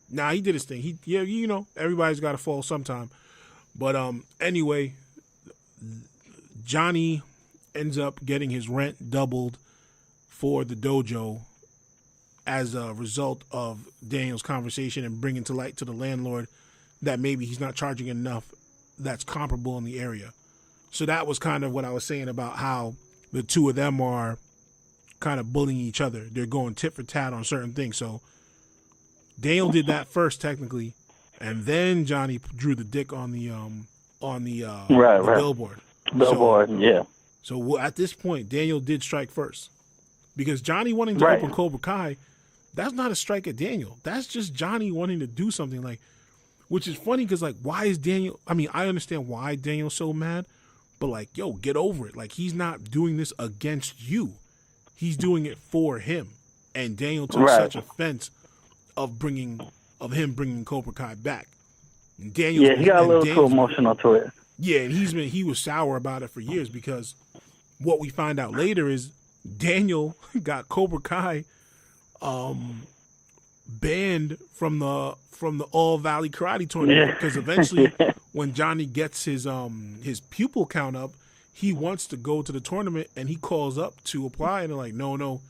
Nah, he did his thing. You know, everybody's got to fall sometime. But anyway, Johnny ends up getting his rent doubled for the dojo as a result of Daniel's conversation and bringing to light to the landlord that maybe he's not charging enough that's comparable in the area. So that was kind of what I was saying about how the two of them are kind of bullying each other. They're going tit for tat on certain things. So Daniel did that first, technically, and then Johnny drew the dick on the billboard. Yeah. So at this point, Daniel did strike first, because Johnny wanting to open Cobra Kai, that's not a strike at Daniel. That's just Johnny wanting to do something, like, which is funny because, like, why is Daniel? I mean, I understand why Daniel's so mad, but, like, yo, get over it. Like, he's not doing this against you. He's doing it for him. And Daniel took such offense of him bringing Cobra Kai back. And Daniel, he got a little too emotional to it. Yeah, and he was sour about it for years, because what we find out later is Daniel got Cobra Kai banned from the All Valley Karate tournament, because eventually when Johnny gets his pupil count up, he wants to go to the tournament and he calls up to apply, and they're like, no,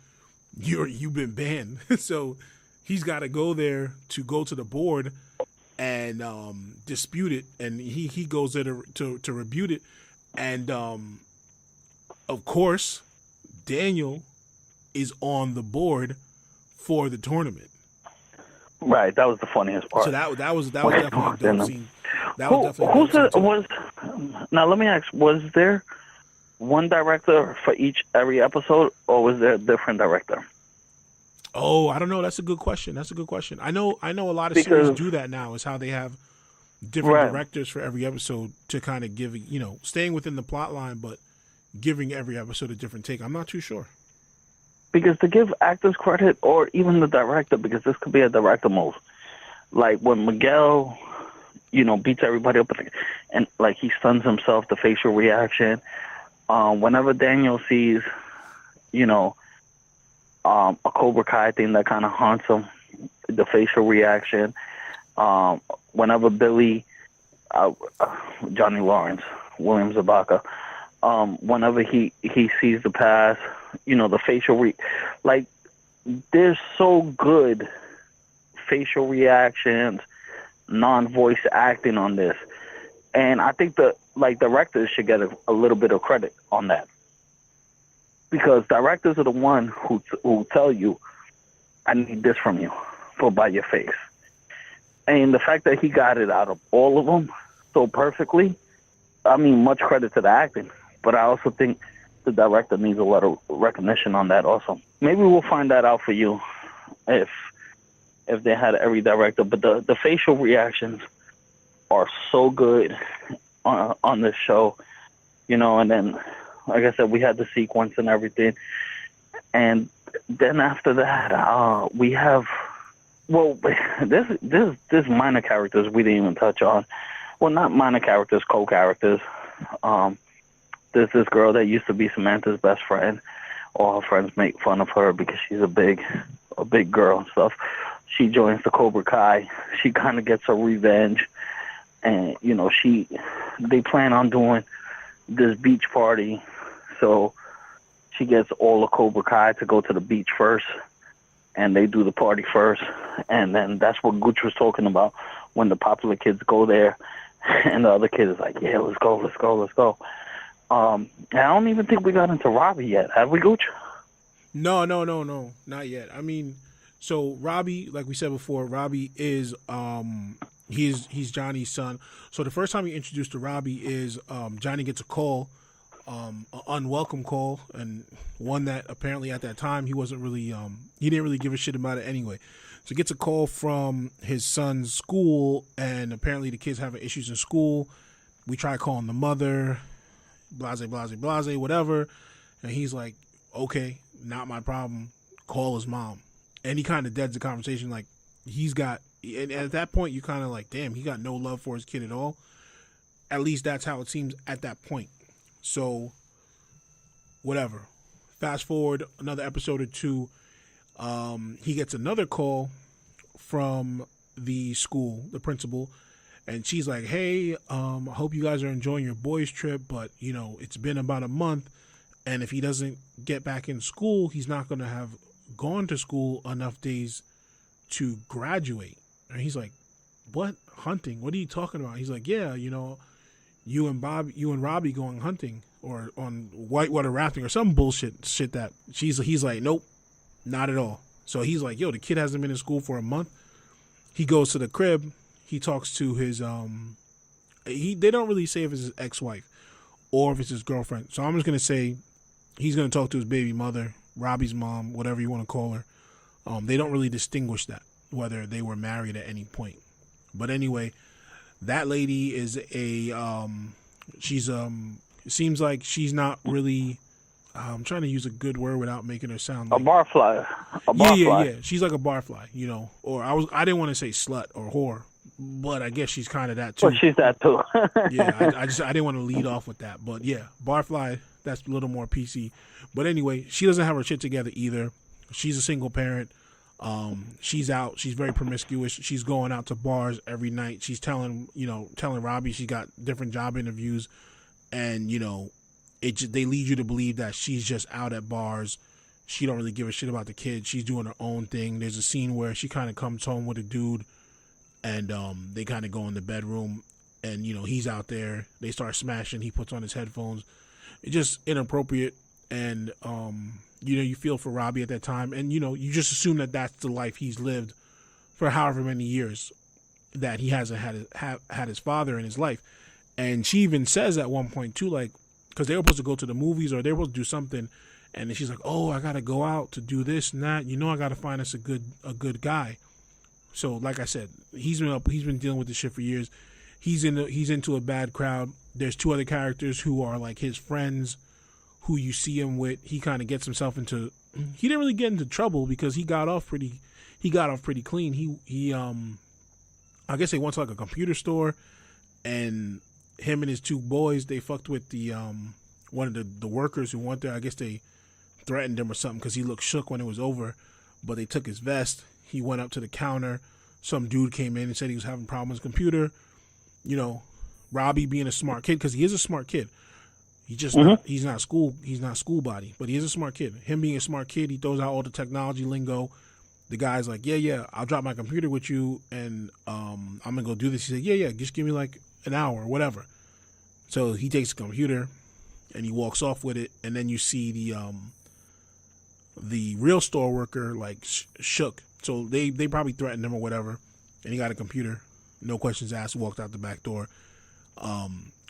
you've been banned. So he's got to go there to go to the board and dispute it, and he goes there to rebut it, and of course Daniel is on the board for the tournament. Right, that was the funniest part. So that was definitely a dope scene. Now let me ask: was there one director for every episode, or was there a different director? Oh, I don't know. That's a good question. I know a lot of series do that now, is how they have different directors for every episode to kind of give, you know, staying within the plot line, but giving every episode a different take. I'm not too sure. Because to give actors credit, or even the director, because this could be a director move. Like when Miguel, you know, beats everybody up and like he stuns himself, the facial reaction. Whenever Daniel sees, you know, a Cobra Kai thing that kind of haunts him, the facial reaction. Whenever Billy, Johnny Lawrence, William Zabaka, whenever he sees the pass, the facial like, there's so good facial reactions, non-voice acting on this. And I think directors should get a little bit of credit on that. Because directors are the one who tell you, I need this from you, by your face. And the fact that he got it out of all of them so perfectly, I mean, much credit to the acting. But I also think the director needs a lot of recognition on that also. Maybe we'll find that out for you if they had every director. But the facial reactions are so good on this show, and then, like I said, we had the sequence and everything. And then after that, we have, there's minor characters we didn't even touch on. Well, not minor characters, co-characters. There's this girl that used to be Samantha's best friend. All her friends make fun of her because she's a big girl and stuff. She joins the Cobra Kai. She kind of gets her revenge. And, they plan on doing this beach party. So she gets all the Cobra Kai to go to the beach first. And they do the party first. And then that's what Gooch was talking about, when the popular kids go there. And the other kid is like, yeah, let's go. I don't even think we got into Robbie yet. Have we, Gooch? No, not yet. I mean, so Robbie, like we said before, Robbie is he's Johnny's son. So the first time you introduced to Robbie is Johnny gets a call, an unwelcome call, and one that apparently at that time he wasn't really he didn't really give a shit about it anyway. So he gets a call from his son's school, and apparently the kid's having issues in school. We try calling the mother, blase, whatever, and he's like, okay, not my problem, call his mom. And he kind of deads the conversation, like, and at that point you kind of like, damn, he got no love for his kid at all. At least that's how it seems at that point. So whatever, fast forward another episode or two, he gets another call from the school, the principal, and she's like, hey, I hope you guys are enjoying your boys' trip, but, it's been about a month, and if he doesn't get back in school, he's not going to have gone to school enough days to graduate. And he's like, what? Hunting? What are you talking about? He's like, yeah, you and Robbie going hunting or on whitewater rafting or some bullshit that he's like, nope, not at all. So he's like, yo, the kid hasn't been in school for a month. He goes to the crib. He talks to his they don't really say if it's his ex-wife or if it's his girlfriend. So I'm just gonna say he's gonna talk to his baby mother, Robbie's mom, whatever you want to call her. They don't really distinguish that, whether they were married at any point. But anyway, that lady is she's it seems like she's not really, I'm trying to use a good word without making her sound like a barfly. Yeah. She's like a barfly, or I didn't want to say slut or whore, but I guess she's kind of that too. Well, she's that too. Yeah, I didn't want to lead off with that, but yeah, barfly, that's a little more PC. But anyway, she doesn't have her shit together either. She's a single parent. She's out. She's very promiscuous. She's going out to bars every night. She's telling Robbie she got different job interviews, and they lead you to believe that she's just out at bars. She don't really give a shit about the kid. She's doing her own thing. There's a scene where she kind of comes home with a dude, and they kind of go in the bedroom, and he's out there. They start smashing. He puts on his headphones. It's just inappropriate, and you feel for Robbie at that time, and you just assume that that's the life he's lived for however many years that he hasn't had his father in his life. And she even says at one point too, like, because they were supposed to go to the movies or they were supposed to do something, and then she's like, oh, I gotta go out to do this and that. I gotta find us a good guy. So like I said, he's been dealing with this shit for years. He's into a bad crowd. There's two other characters who are like his friends, who you see him with. He kind of gets himself into. He didn't really get into trouble because he got off pretty clean. He I guess they went to like a computer store, and him and his two boys, they fucked with the one of the workers who went there. I guess they threatened him or something because he looked shook when it was over. But they took his vest. He went up to the counter. Some dude came in and said he was having problems with his computer. Robbie being a smart kid, because he is a smart kid. He's just not, he's not school body, but he is a smart kid. Him being a smart kid, he throws out all the technology lingo. The guy's like, yeah, I'll drop my computer with you, and I'm gonna go do this. He said, yeah, just give me like an hour or whatever. So he takes the computer and he walks off with it, and then you see the real store worker like shook. So they probably threatened him or whatever, and he got a computer, no questions asked, walked out the back door.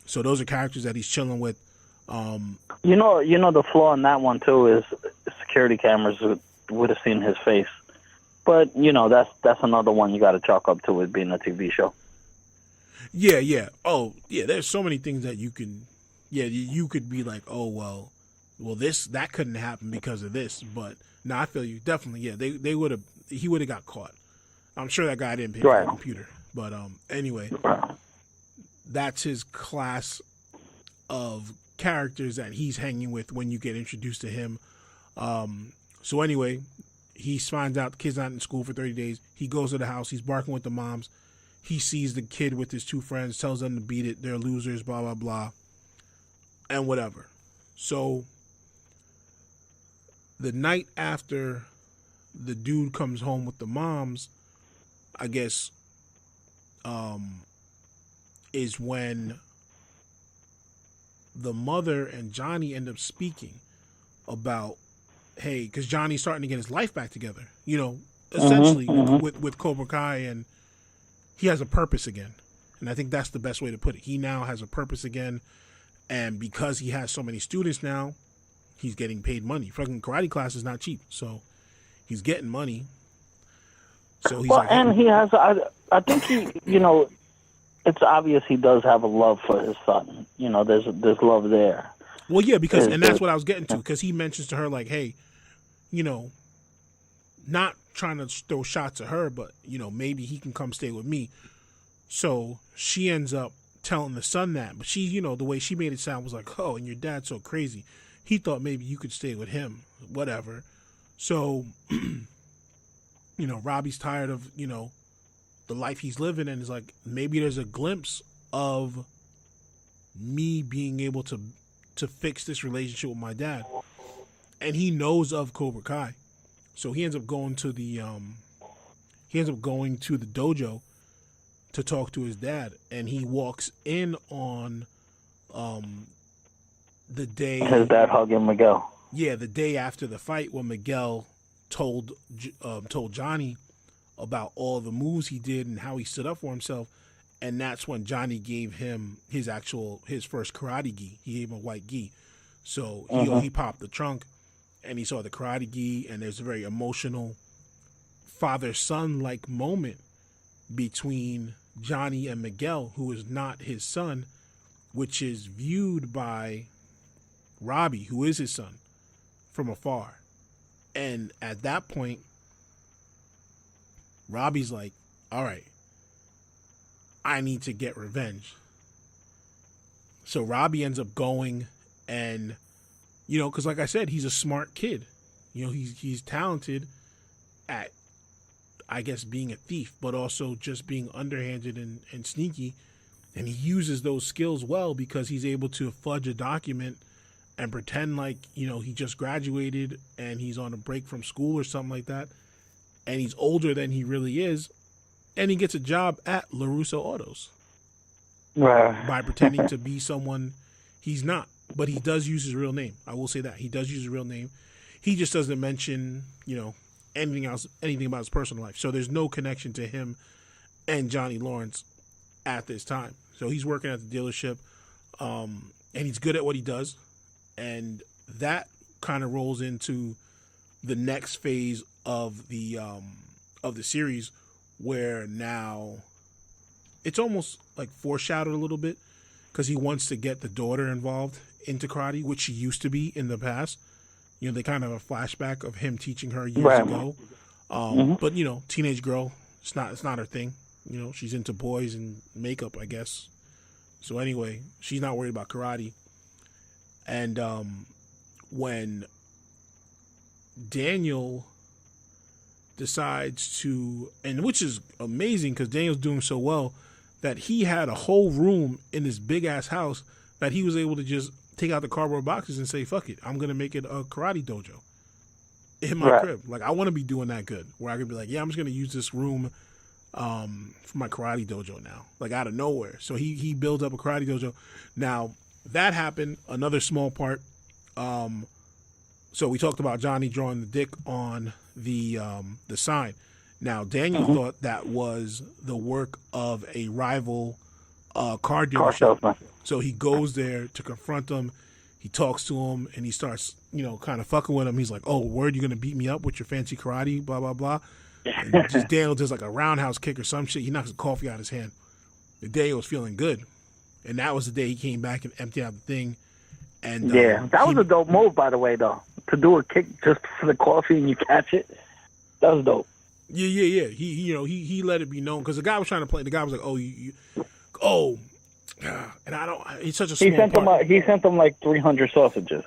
So those are characters that he's chilling with. You know the flaw in that one too is security cameras would have seen his face, but that's another one you got to chalk up to it being a TV show. Yeah. Oh, yeah. There's so many things that you can. Yeah, you could be like, oh well, that couldn't happen because of this. But no, I feel you definitely. Yeah, they would have. He would have got caught. I'm sure that guy didn't pay for the computer. But anyway, that's his class of characters that he's hanging with when you get introduced to him. So anyway, he finds out the kid's not in school for 30 days. He goes to the house. He's barking with the moms. He sees the kid with his two friends, tells them to beat it. They're losers, blah, blah, blah, and whatever. So the night after the dude comes home with the moms, I guess, is when the mother and Johnny end up speaking about, hey, because Johnny's starting to get his life back together, essentially with Cobra Kai, and he has a purpose again. And I think that's the best way to put it. He now has a purpose again, and because he has so many students now, he's getting paid money. Fucking karate class is not cheap, so he's getting money. So he's and he has, I think he, it's obvious he does have a love for his son. There's love there. Well, yeah, because, and that's what I was getting to, because he mentions to her, like, hey, not trying to throw shots at her, but, maybe he can come stay with me. So she ends up telling the son that, but she, the way she made it sound was like, oh, and your dad's so crazy. He thought maybe you could stay with him, whatever. So, Robbie's tired of, the life he's living, and is like, maybe there's a glimpse of me being able to fix this relationship with my dad. And he knows of Cobra Kai. So he ends up going to the dojo to talk to his dad, and he walks in on the day his dad hugging Miguel. Yeah, the day after the fight, when Miguel told Johnny about all the moves he did and how he stood up for himself, and that's when Johnny gave him his first karate gi. He gave him a white gi. So he popped the trunk, and he saw the karate gi, and there's a very emotional father-son like moment between Johnny and Miguel, who is not his son, which is viewed by Robbie, who is his son, from afar. And at that point, Robbie's like, all right, I need to get revenge. So Robbie ends up going, and, because like I said, he's a smart kid. He's talented at, I guess, being a thief, but also just being underhanded and sneaky. And he uses those skills well, because he's able to fudge a document and pretend like, he just graduated and he's on a break from school or something like that. And he's older than he really is. And he gets a job at LaRusso Autos. Right. By pretending to be someone he's not. But he does use his real name. I will say that. He does use his real name. He just doesn't mention, anything about his personal life. So there's no connection to him and Johnny Lawrence at this time. So he's working at the dealership, and he's good at what he does. And that kind of rolls into the next phase of the series, where now it's almost like foreshadowed a little bit, because he wants to get the daughter involved into karate, which she used to be in the past. They kind of have a flashback of him teaching her years ago. But teenage girl, it's not her thing. She's into boys and makeup, I guess. So anyway, she's not worried about karate. And when Daniel decides to, and which is amazing, because Daniel's doing so well that he had a whole room in this big ass house that he was able to just take out the cardboard boxes and say, fuck it, I'm going to make it a karate dojo in my crib. Like, I want to be doing that good, where I can be like, yeah, I'm just going to use this room for my karate dojo now, like out of nowhere. So he builds up a karate dojo. Now, that happened, another small part. So we talked about Johnny drawing the dick on the sign. Now, Daniel thought that was the work of a rival car dealership. So he goes there to confront him. He talks to him, and he starts, kind of fucking with him. He's like, oh, word, you're going to beat me up with your fancy karate, blah, blah, blah. And just Daniel does like a roundhouse kick or some shit. He knocks the coffee out of his hand. And Daniel was feeling good. And that was the day he came back and emptied out the thing. And that was a dope move, by the way, though. To do a kick just for the coffee and you catch it, that was dope. Yeah. He let it be known, because the guy was trying to play. The guy was like, and I don't. It's such a small part. He sent them like 300 sausages.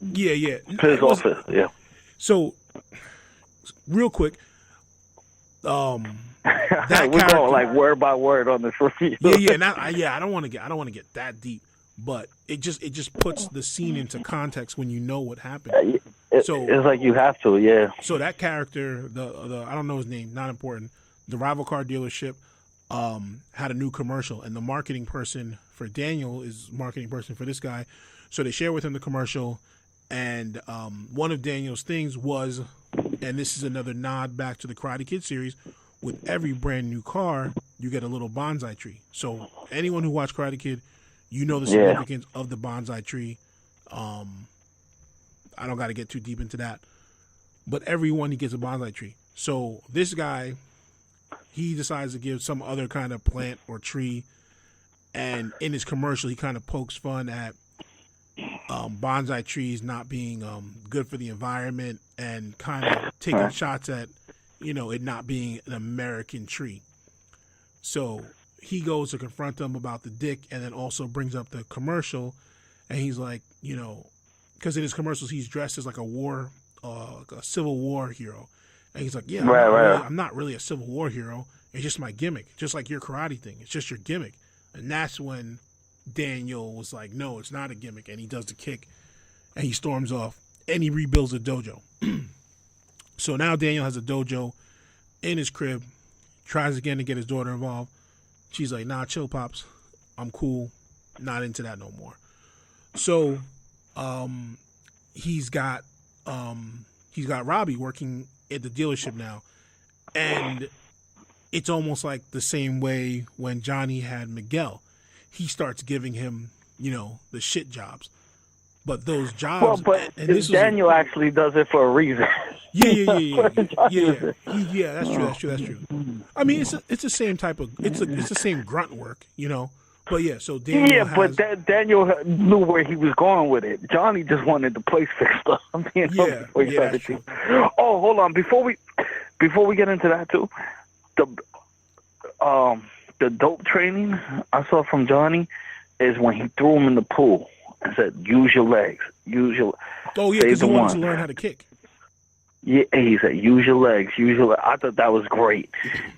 Yeah. To his office. Yeah. So, real quick, that we're going like word by word on this review. Yeah. And I don't want to get that deep. But it just puts the scene into context when you know what happened. So it's like you have to, yeah. So that character, the I don't know his name, not important. The rival car dealership had a new commercial, and the marketing person for Daniel is marketing person for this guy. So they share with him the commercial, and one of Daniel's things was, and this is another nod back to the Karate Kid series, with every brand new car, you get a little bonsai tree. So anyone who watched Karate Kid, you know the significance of the bonsai tree. I don't got to get too deep into that. But everyone, he gets a bonsai tree. So this guy, he decides to give some other kind of plant or tree. And in his commercial, he kind of pokes fun at bonsai trees not being good for the environment, and kind of taking shots at, it not being an American tree. So he goes to confront them about the dick, and then also brings up the commercial, and he's like, because in his commercials he's dressed as like like a Civil War hero, and he's like, yeah, I'm not really a Civil War hero. It's just my gimmick, just like your karate thing. It's just your gimmick. And that's when Daniel was like, no, it's not a gimmick, and he does the kick, and he storms off, and he rebuilds the dojo. So now Daniel has a dojo in his crib, tries again to get his daughter involved. She's like, nah, chill, Pops. I'm cool. Not into that no more. So he's got Robbie working at the dealership now. And it's almost like the same way when Johnny had Miguel. He starts giving him, the shit jobs. But those jobs... Well, but Daniel actually does it for a reason. Yeah. That's true. I mean, it's the same type of... It's the same grunt work, But yeah, so Daniel but Daniel knew where he was going with it. Johnny just wanted the place fixed up. That's true. Oh, hold on. Before we get into that too, the dope training I saw from Johnny is when he threw him in the pool and said, "Use your legs. Oh yeah, because he wanted to learn how to kick. Yeah, he said, use your legs. I thought that was great.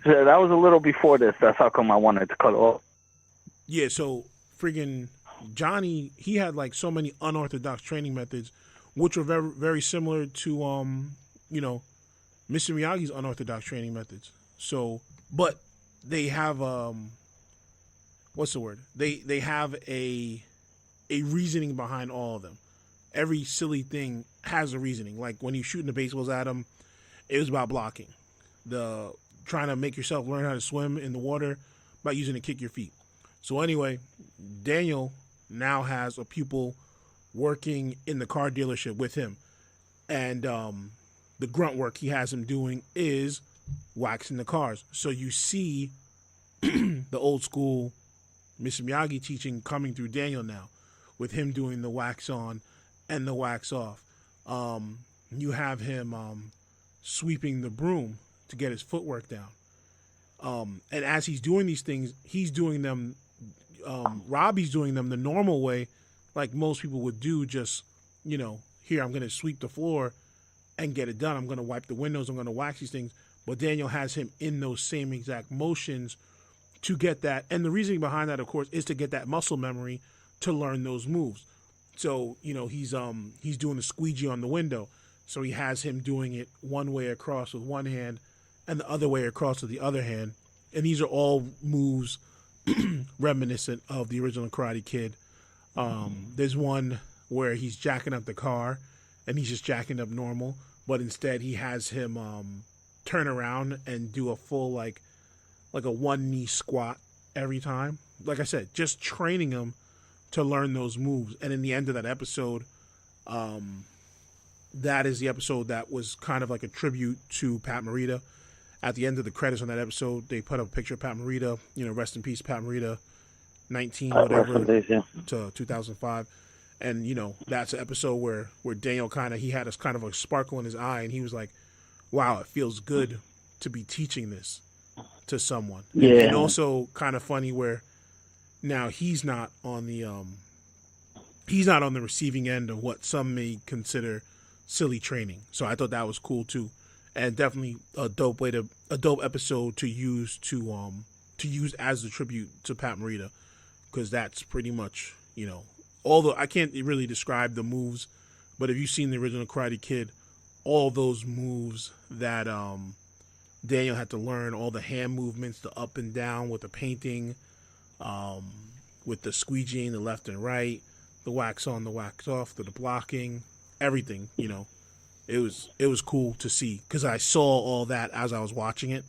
So that was a little before this. That's how come I wanted to cut off. Yeah, so friggin' Johnny, he had like so many unorthodox training methods, which were very, very similar to, Mr. Miyagi's unorthodox training methods. So, but they have, what's the word? They have a reasoning behind all of them. Every silly thing has a reasoning. Like when you're shooting the baseballs at him, it was about blocking. The trying to make yourself learn how to swim in the water by using to kick your feet. So anyway, Daniel now has a pupil working in the car dealership with him. And the grunt work he has him doing is waxing the cars. So you see the old school Mr. Miyagi teaching coming through Daniel now, with him doing the wax on and the wax off. You have him sweeping the broom to get his footwork down. And as he's doing these things, he's doing them, Robbie's doing them the normal way, like most people would do, just, here, I'm going to sweep the floor and get it done. I'm going to wipe the windows. I'm going to wax these things. But Daniel has him in those same exact motions to get that. And the reasoning behind that, of course, is to get that muscle memory to learn those moves. So, he's doing the squeegee on the window. So he has him doing it one way across with one hand and the other way across with the other hand. And these are all moves reminiscent of the original Karate Kid. There's one where he's jacking up the car and he's just jacking up normal, but instead he has him turn around and do a full like a one knee squat every time. Like I said, just training him to learn those moves. And in the end of that episode, that is the episode that was kind of like a tribute to Pat Morita. At the end of the credits on that episode, they put up a picture of Pat Morita, rest in peace, Pat Morita, 19 whatever to 2005. And, that's an episode where Daniel he had kind of a sparkle in his eye, and he was like, wow, it feels good to be teaching this to someone. Yeah. And also kind of funny where now he's not on the receiving end of what some may consider silly training. So I thought that was cool too. And definitely a dope episode to use as a tribute to Pat Morita, because that's pretty much, although I can't really describe the moves, but if you've seen the original Karate Kid, all those moves that Daniel had to learn, all the hand movements, the up and down with the painting, with the squeegeeing, the left and right, the wax on, the wax off, the blocking, everything, It was cool to see, because I saw all that as I was watching it,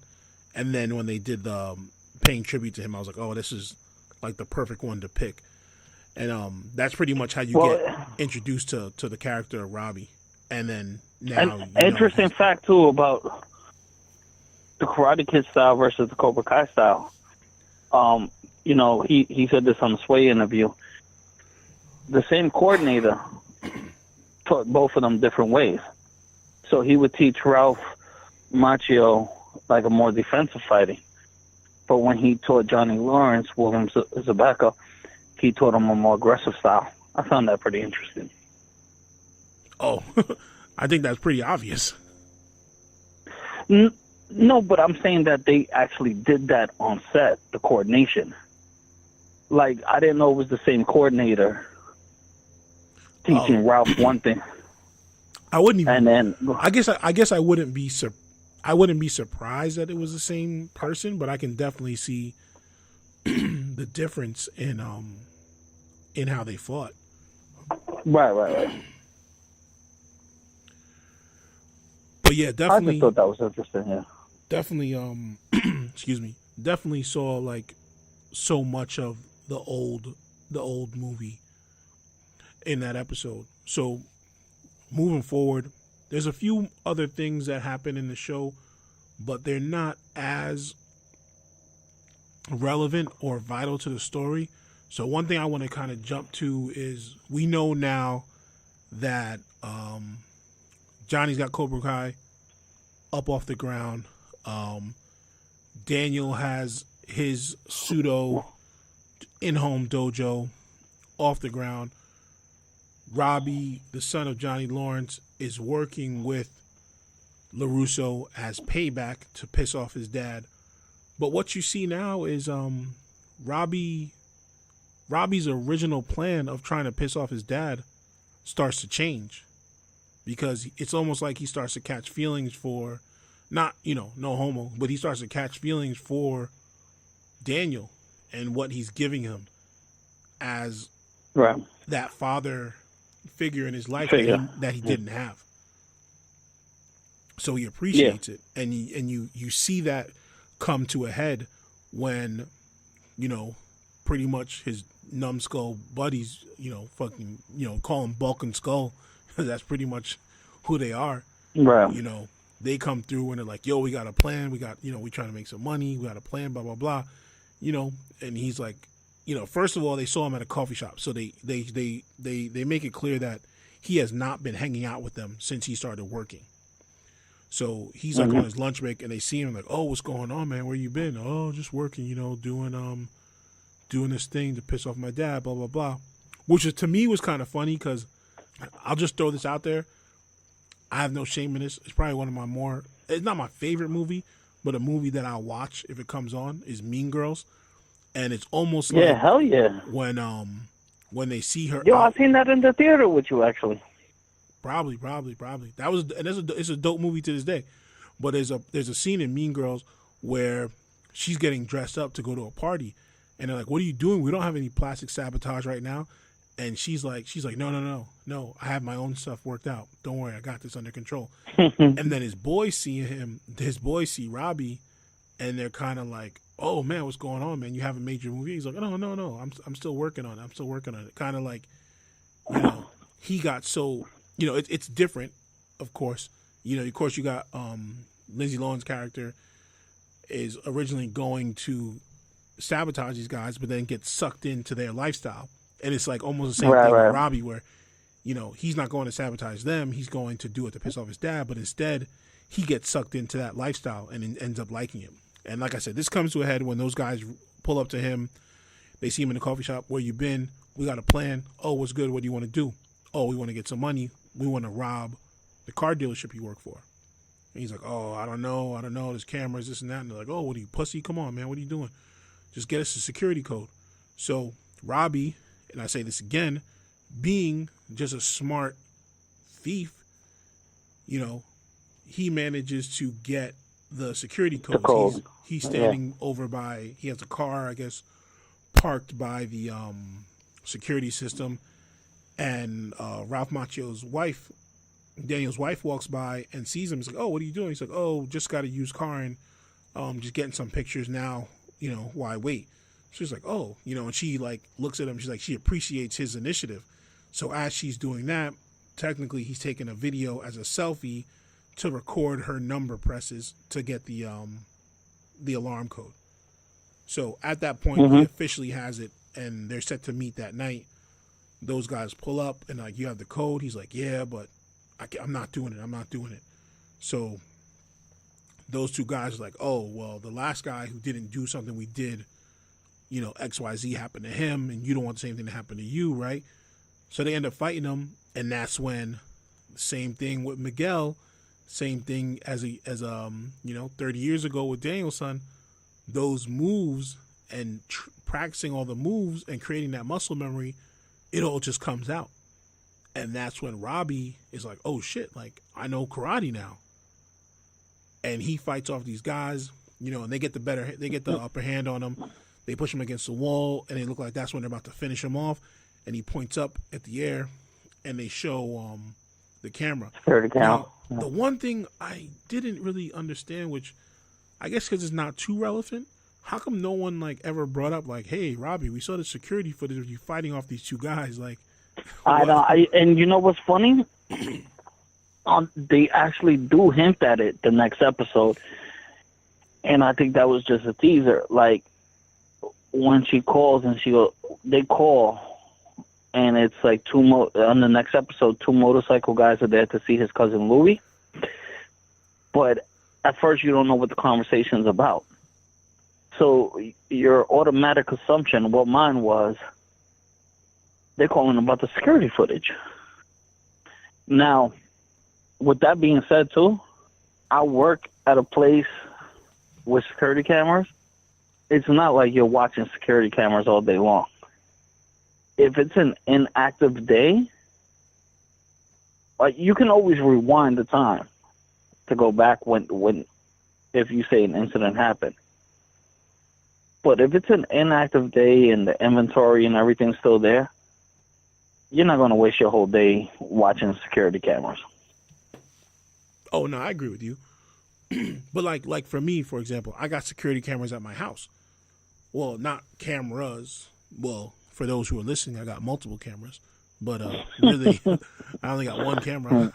and then when they did the paying tribute to him, I was like, oh, this is like the perfect one to pick. And that's pretty much how you get introduced to the character of Robbie. And then now, an interesting fact too about the Karate Kid style versus the Cobra Kai style. He said this on the Sway interview. The same coordinator taught both of them different ways. So he would teach Ralph Macchio like a more defensive fighting. But when he taught Johnny Lawrence, William Zabeka, he taught him a more aggressive style. I found that pretty interesting. Oh, I think that's pretty obvious. No, but I'm saying that they actually did that on set, the coordination. Like, I didn't know it was the same coordinator teaching Ralph one thing. I wouldn't even. And then I guess I wouldn't be surprised that it was the same person, but I can definitely see the difference in how they fought. Right. But yeah, definitely. I just thought that was interesting. Yeah. Definitely. Excuse me. Definitely saw like so much of the old movie in that episode. So moving forward, there's a few other things that happen in the show, but they're not as relevant or vital to the story. So one thing I want to kind of jump to is we know now that Johnny's got Cobra Kai up off the ground. Daniel has his pseudo in-home dojo off the ground. Robbie, the son of Johnny Lawrence, is working with LaRusso as payback to piss off his dad. But what you see now is Robbie's original plan of trying to piss off his dad starts to change, because it's almost like he starts to catch feelings for, not, no homo, but he starts to catch feelings for Daniel and what he's giving him as that father figure in his life that he didn't have. So he appreciates it, and you see that come to a head when, pretty much his numbskull buddies, fucking, call him Bulk and Skull, because that's pretty much who they are. Right. They come through and they're like, yo, we got a plan. We got, we trying to make some money. We got a plan, blah, blah, blah. And he's like, first of all, they saw him at a coffee shop. So they make it clear that he has not been hanging out with them since he started working. So he's like on his lunch break, and they see him like, oh, what's going on, man? Where you been? Oh, just working, doing this thing to piss off my dad, blah, blah, blah. Which to me was kind of funny, because I'll just throw this out there. I have no shame in this. It's probably one of my it's not my favorite movie, but a movie that I'll watch if it comes on is Mean Girls. And it's almost like hell yeah. when when they see her. Yo, I've seen that in the theater with you, actually. Probably. That was, and it's a dope movie to this day. But there's a scene in Mean Girls where she's getting dressed up to go to a party, and they're like, "What are you doing? We don't have any plastic sabotage right now." And she's like, no, I have my own stuff worked out. Don't worry, I got this under control. And then his boys see Robbie, and they're kind of like, "Oh man, what's going on, man? You haven't made your movie." He's like, "No, I'm still working on it. Kind of like, he got so, it's different, of course. Of course you got Lindsay Lohan's character is originally going to sabotage these guys, but then gets sucked into their lifestyle. And it's like almost the same thing with Robbie, where, he's not going to sabotage them. He's going to do it to piss off his dad, but instead he gets sucked into that lifestyle and ends up liking him. And like I said, this comes to a head when those guys pull up to him. They see him in the coffee shop. "Where you been? We got a plan." "Oh, what's good? What do you want to do?" "Oh, we want to get some money. We want to rob the car dealership you work for." And he's like, "Oh, I don't know. There's cameras, this and that." And they're like, "Oh, what are you, pussy? Come on, man. What are you doing? Just get us a security code." So Robbie, and I say this again, being just a smart thief, he manages to get the security codes. Code. He's standing over by, he has a car, I guess, parked by the security system, and Ralph Macchio's wife, Daniel's wife, walks by and sees him. He's like, "Oh, what are you doing?" He's like, "Oh, just got a used car and just getting some pictures now, why wait?" She's like, "Oh," and she like looks at him. She's like, she appreciates his initiative. So as she's doing that, technically he's taking a video as a selfie to record her number presses to get the alarm code. So at that point, he officially has it, and they're set to meet that night. Those guys pull up and like, "You have the code?" He's like, "Yeah, but I'm not doing it. So those two guys are like, "Oh, well, the last guy who didn't do something we did, XYZ happened to him, and you don't want the same thing to happen to you, right?" So they end up fighting him, and that's when, same thing with Miguel, same thing as 30 years ago with Daniel's son, those moves and practicing all the moves and creating that muscle memory, it all just comes out. And that's when Robbie is like, "Oh shit, like I know karate now." And he fights off these guys, and they get the upper hand on him. They push him against the wall, and they look like that's when they're about to finish him off. And he points up at the air, and they show the camera. Now, the one thing I didn't really understand, which I guess because it's not too relevant, how come no one like ever brought up like, "Hey, Robbie, we saw the security footage of you fighting off these two guys"? Like, I know. And you know what's funny? They actually do hint at it the next episode, and I think that was just a teaser. Like when she calls and they call, and it's like on the next episode, 2 motorcycle guys are there to see his cousin Louie. But at first, you don't know what the conversation's about. So your automatic assumption, what mine was, they're calling about the security footage. Now, with that being said, too, I work at a place with security cameras. It's not like you're watching security cameras all day long. If it's an inactive day, you can always rewind the time to go back if you say an incident happened. But if it's an inactive day and the inventory and everything's still there, you're not going to waste your whole day watching security cameras. Oh, no, I agree with you. But like for me, for example, I got security cameras at my house. Well, not cameras. Well, for those who are listening, I got multiple cameras. But really, I only got one camera.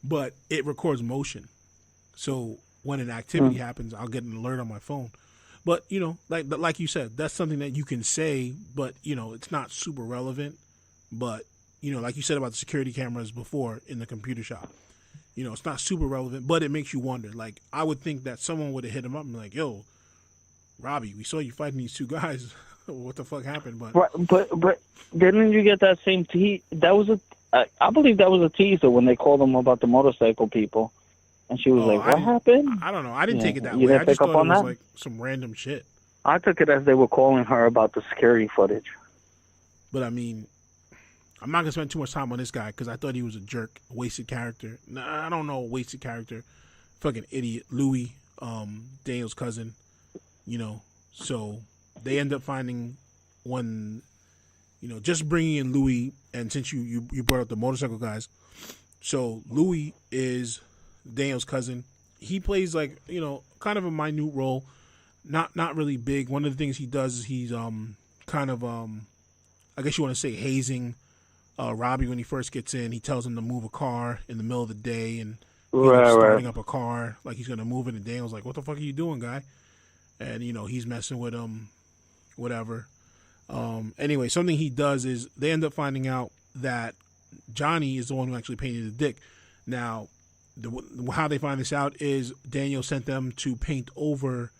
But it records motion. So when an activity happens, I'll get an alert on my phone. But, like you said, that's something that you can say, but, it's not super relevant. But, like you said about the security cameras before in the computer shop, it's not super relevant, but it makes you wonder. Like, I would think that someone would have hit him up and be like, "Yo, Robbie, we saw you fighting these two guys. What the fuck happened?" But right, but didn't you get that same That was I believe that was a teaser when they called them about the motorcycle people, and she was like, "What happened?" I don't know. I didn't take it that you way. Didn't I pick just up thought on it was that? like some random shit. I took it as they were calling her about the security footage. But I mean, I'm not gonna spend too much time on this guy because I thought he was a jerk, a wasted character. Nah, I don't know, a wasted character, fucking idiot. Louis, Daniel's cousin, you know. So they end up finding one, you know, just bringing in Louis. And since you brought up the motorcycle guys, so Louis is Daniel's cousin. He plays like, you know, kind of a minute role, not really big. One of the things he does is he's kind of I guess you want to say hazing Robbie when he first gets in. He tells him to move a car in the middle of the day and starting up a car like he's gonna move it. And Daniel's like, "What the fuck are you doing, guy?" And you know he's messing with him, whatever. Anyway, something he does is they end up finding out that Johnny is the one who actually painted the dick. Now, how they find this out is Daniel sent them to paint over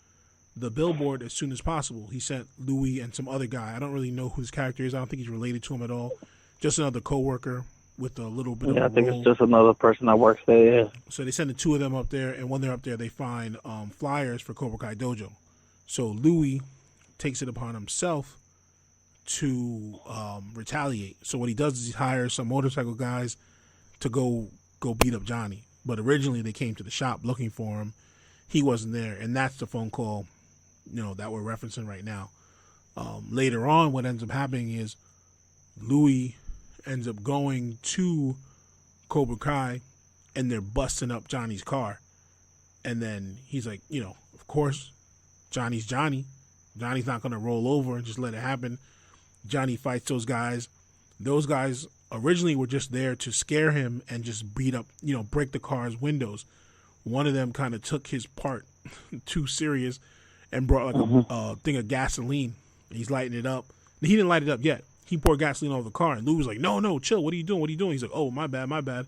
the billboard as soon as possible. He sent Louis and some other guy. I don't really know who his character is. I don't think he's related to him at all. Just another coworker with a little bit of a I think role. it's just another person that works there, yeah. So they send the two of them up there, and when they're up there, they find flyers for Cobra Kai Dojo. So Louis takes it upon himself to retaliate. So what he does is he hires some motorcycle guys to go beat up Johnny. But originally they came to the shop looking for him. He wasn't there, and that's the phone call, you know, that we're referencing right now. Later on, what ends up happening is Louis ends up going to Cobra Kai, and they're busting up Johnny's car. And then he's like, you know, of course, Johnny's Johnny. Johnny's not going to roll over and just let it happen. Johnny fights those guys. Those guys originally were just there to scare him and just beat up, you know, break the car's windows. One of them kind of took his part too serious and brought like a thing of gasoline. He's lighting it up. He didn't light it up yet. He poured gasoline over the car, and Lou was like, no, chill. What are you doing? What are you doing? He's like, oh, my bad.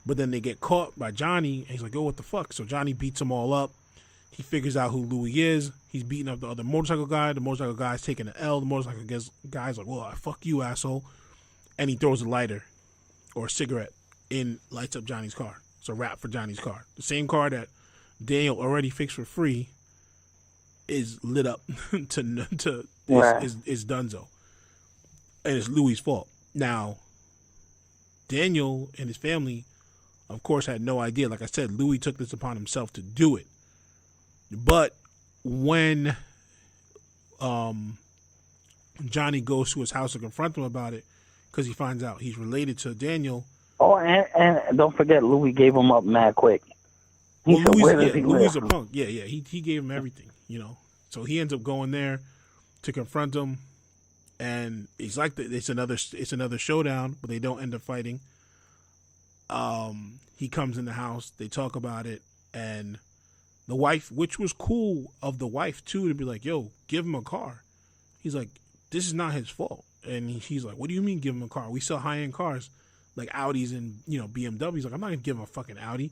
But then they get caught by Johnny, and he's like, oh, what the fuck? So Johnny beats them all up. He figures out who Louis is. He's beating up the other motorcycle guy. The motorcycle guy's taking an L. The motorcycle guy's like, well, fuck you, asshole. And he throws a lighter or a cigarette lights up Johnny's car. It's a wrap for Johnny's car. The same car that Daniel already fixed for free is lit up is Dunzo. And it's Louis' fault. Now, Daniel and his family, of course, had no idea. Like I said, Louis took this upon himself to do it. But when Johnny goes to his house to confront him about it, because he finds out he's related to Daniel. Oh, and don't forget, Louis gave him up mad quick. Louis a punk. Yeah. He gave him everything, you know. So he ends up going there to confront him, and it's like it's another showdown, but they don't end up fighting. He comes in the house. They talk about it, and the wife, which was cool of the wife too, to be like, "Yo, give him a car." He's like, "This is not his fault," and he's like, "What do you mean, give him a car? We sell high-end cars, like Audis and BMWs." Like, I'm not gonna give him a fucking Audi.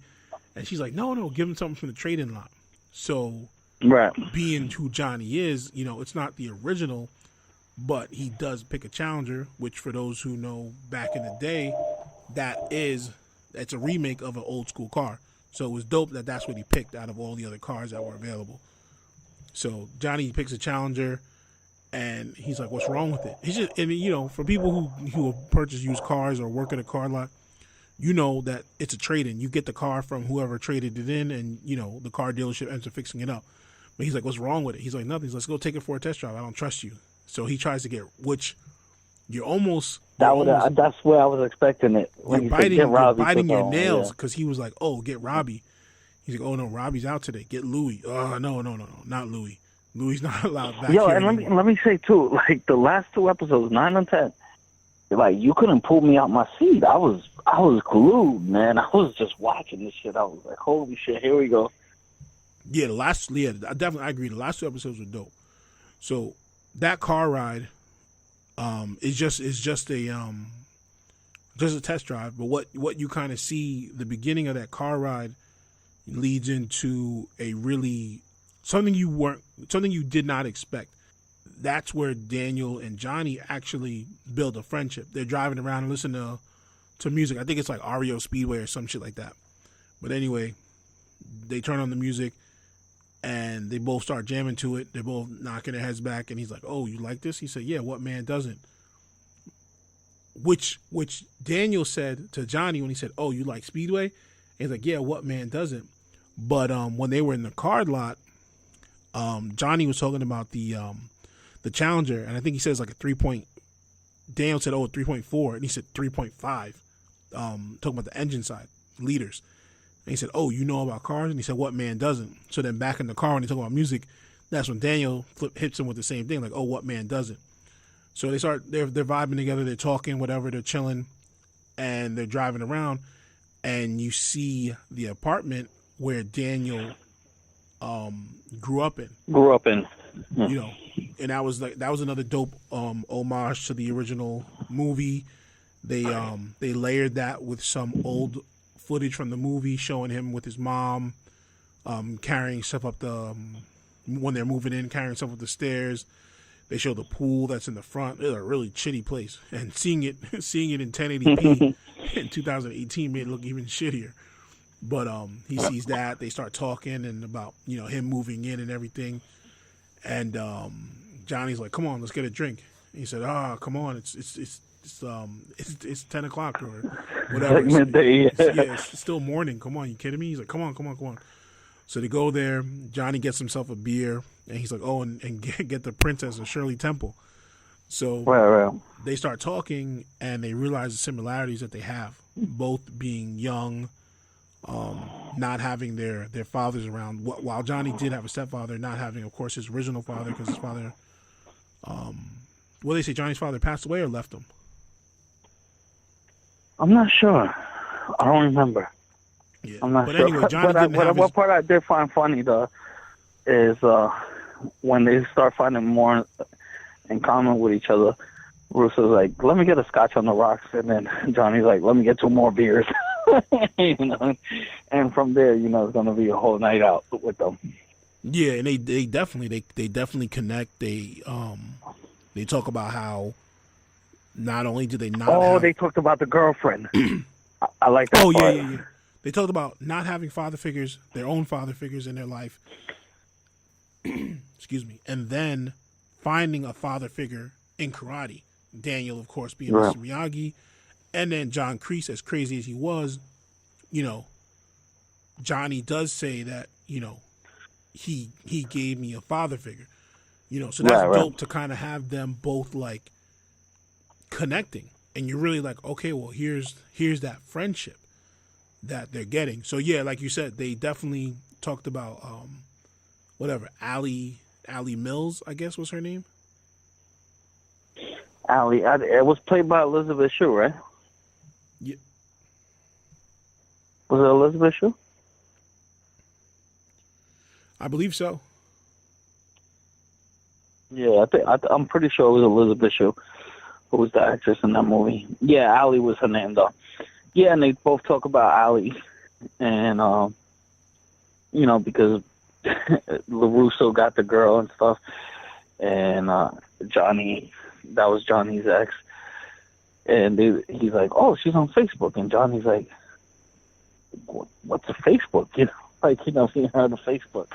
And she's like, no, give him something from the trade-in lot. So, right, being who Johnny is, it's not the original, but he does pick a Challenger, which for those who know back in the day, that's a remake of an old school car. So it was dope that's what he picked out of all the other cars that were available. So Johnny picks a Challenger, and he's like, what's wrong with it? He's just, for people who have purchased used cars or work at a car lot, you know that it's a trade-in. You get the car from whoever traded it in, and, the car dealership ends up fixing it up. But he's like, what's wrong with it? He's like, nothing. Let's go take it for a test drive. I don't trust you. So he tries to get, which that's where I was expecting it. You're biting your nails because he was like, oh, get Robbie. He's like, oh, no, Robbie's out today. Get Louis. Oh, no, not Louis. Louis not allowed back here and let me say, too, like the last two episodes, 9 and 10, like, you couldn't pull me out my seat. I was glued, man. I was just watching this shit. I was like, holy shit, here we go. Yeah, I agree. The last two episodes were dope. So that car ride is just a test drive. But what you kind of see, the beginning of that car ride leads into a really something you did not expect. That's where Daniel and Johnny actually build a friendship. They're driving around and listening to music. I think it's like REO Speedway or some shit like that. But anyway, they turn on the music and they both start jamming to it. They're both knocking their heads back, and he's like, oh, you like this? He said, yeah, what man doesn't? which Daniel said to Johnny when he said, "Oh, you like Speedway?" And he's like, "Yeah, what man doesn't?" But when they were in the card lot, Johnny was talking about the Challenger, and I think he says like a 3 point. Daniel said, "Oh, 3.4," and he said 3.5. Talking about the engine side liters. And he said, "Oh, you know about cars?" And he said, "What man doesn't?" So then back in the car when they talk about music, that's when Daniel hits him with the same thing, like, "Oh, what man doesn't?" So they're vibing together, they're talking, whatever, they're chilling, and they're driving around, and you see the apartment where Daniel grew up in. Yeah. You know, and that was another dope homage to the original movie. They layered that with some old footage from the movie showing him with his mom carrying stuff up the when they're moving in, carrying stuff up the stairs. They show the pool that's in the front. It's a really shitty place, and seeing it in 1080p in 2018 made it look even shittier. But he sees that, they start talking and about him moving in and everything, and Johnny's like, "Come on, let's get a drink." And he said, "Come on, it's 10 o'clock or whatever. Like midday. It's still morning. Come on, you kidding me?" He's like, "Come on." So they go there. Johnny gets himself a beer, and he's like, "Oh, and get the Princess of Shirley Temple." So Right. they start talking, and they realize the similarities that they have, both being young, not having their fathers around. While Johnny did have a stepfather, not having, of course, his original father, because his father, they say Johnny's father passed away or left him. I'm not sure. I don't remember. Yeah. I'm not but sure. Anyway, Johnny didn't have what part I did find funny, though, is when they start finding more in common with each other. Russo's like, "Let me get a scotch on the rocks," and then Johnny's like, "Let me get 2 more beers." And from there, it's going to be a whole night out with them. Yeah, and they definitely connect. They talk about how not only do they not they talked about the girlfriend. I like that part. Yeah. They talked about not having father figures, their own father figures in their life. Excuse me. And then finding a father figure in karate. Daniel, of course, being Mr. Miyagi. And then John Kreese, as crazy as he was, Johnny does say that, he gave me a father figure. So that's dope to kind of have them both like connecting. And you're really like, okay, well, here's that friendship that they're getting. So yeah, like you said, they definitely talked about Allie Mills, I guess was her name. Allie, it was played by Elizabeth Shue, right? Yeah. Was it Elizabeth Shue? I believe so. Yeah, I'm pretty sure it was Elizabeth Shue who was the actress in that movie. Yeah, Allie was her name, though. Yeah, and they both talk about Allie, and because LaRusso got the girl and stuff, and Johnny, that was Johnny's ex, and he's like, "Oh, she's on Facebook," and Johnny's like, "What's a Facebook?" He heard of Facebook,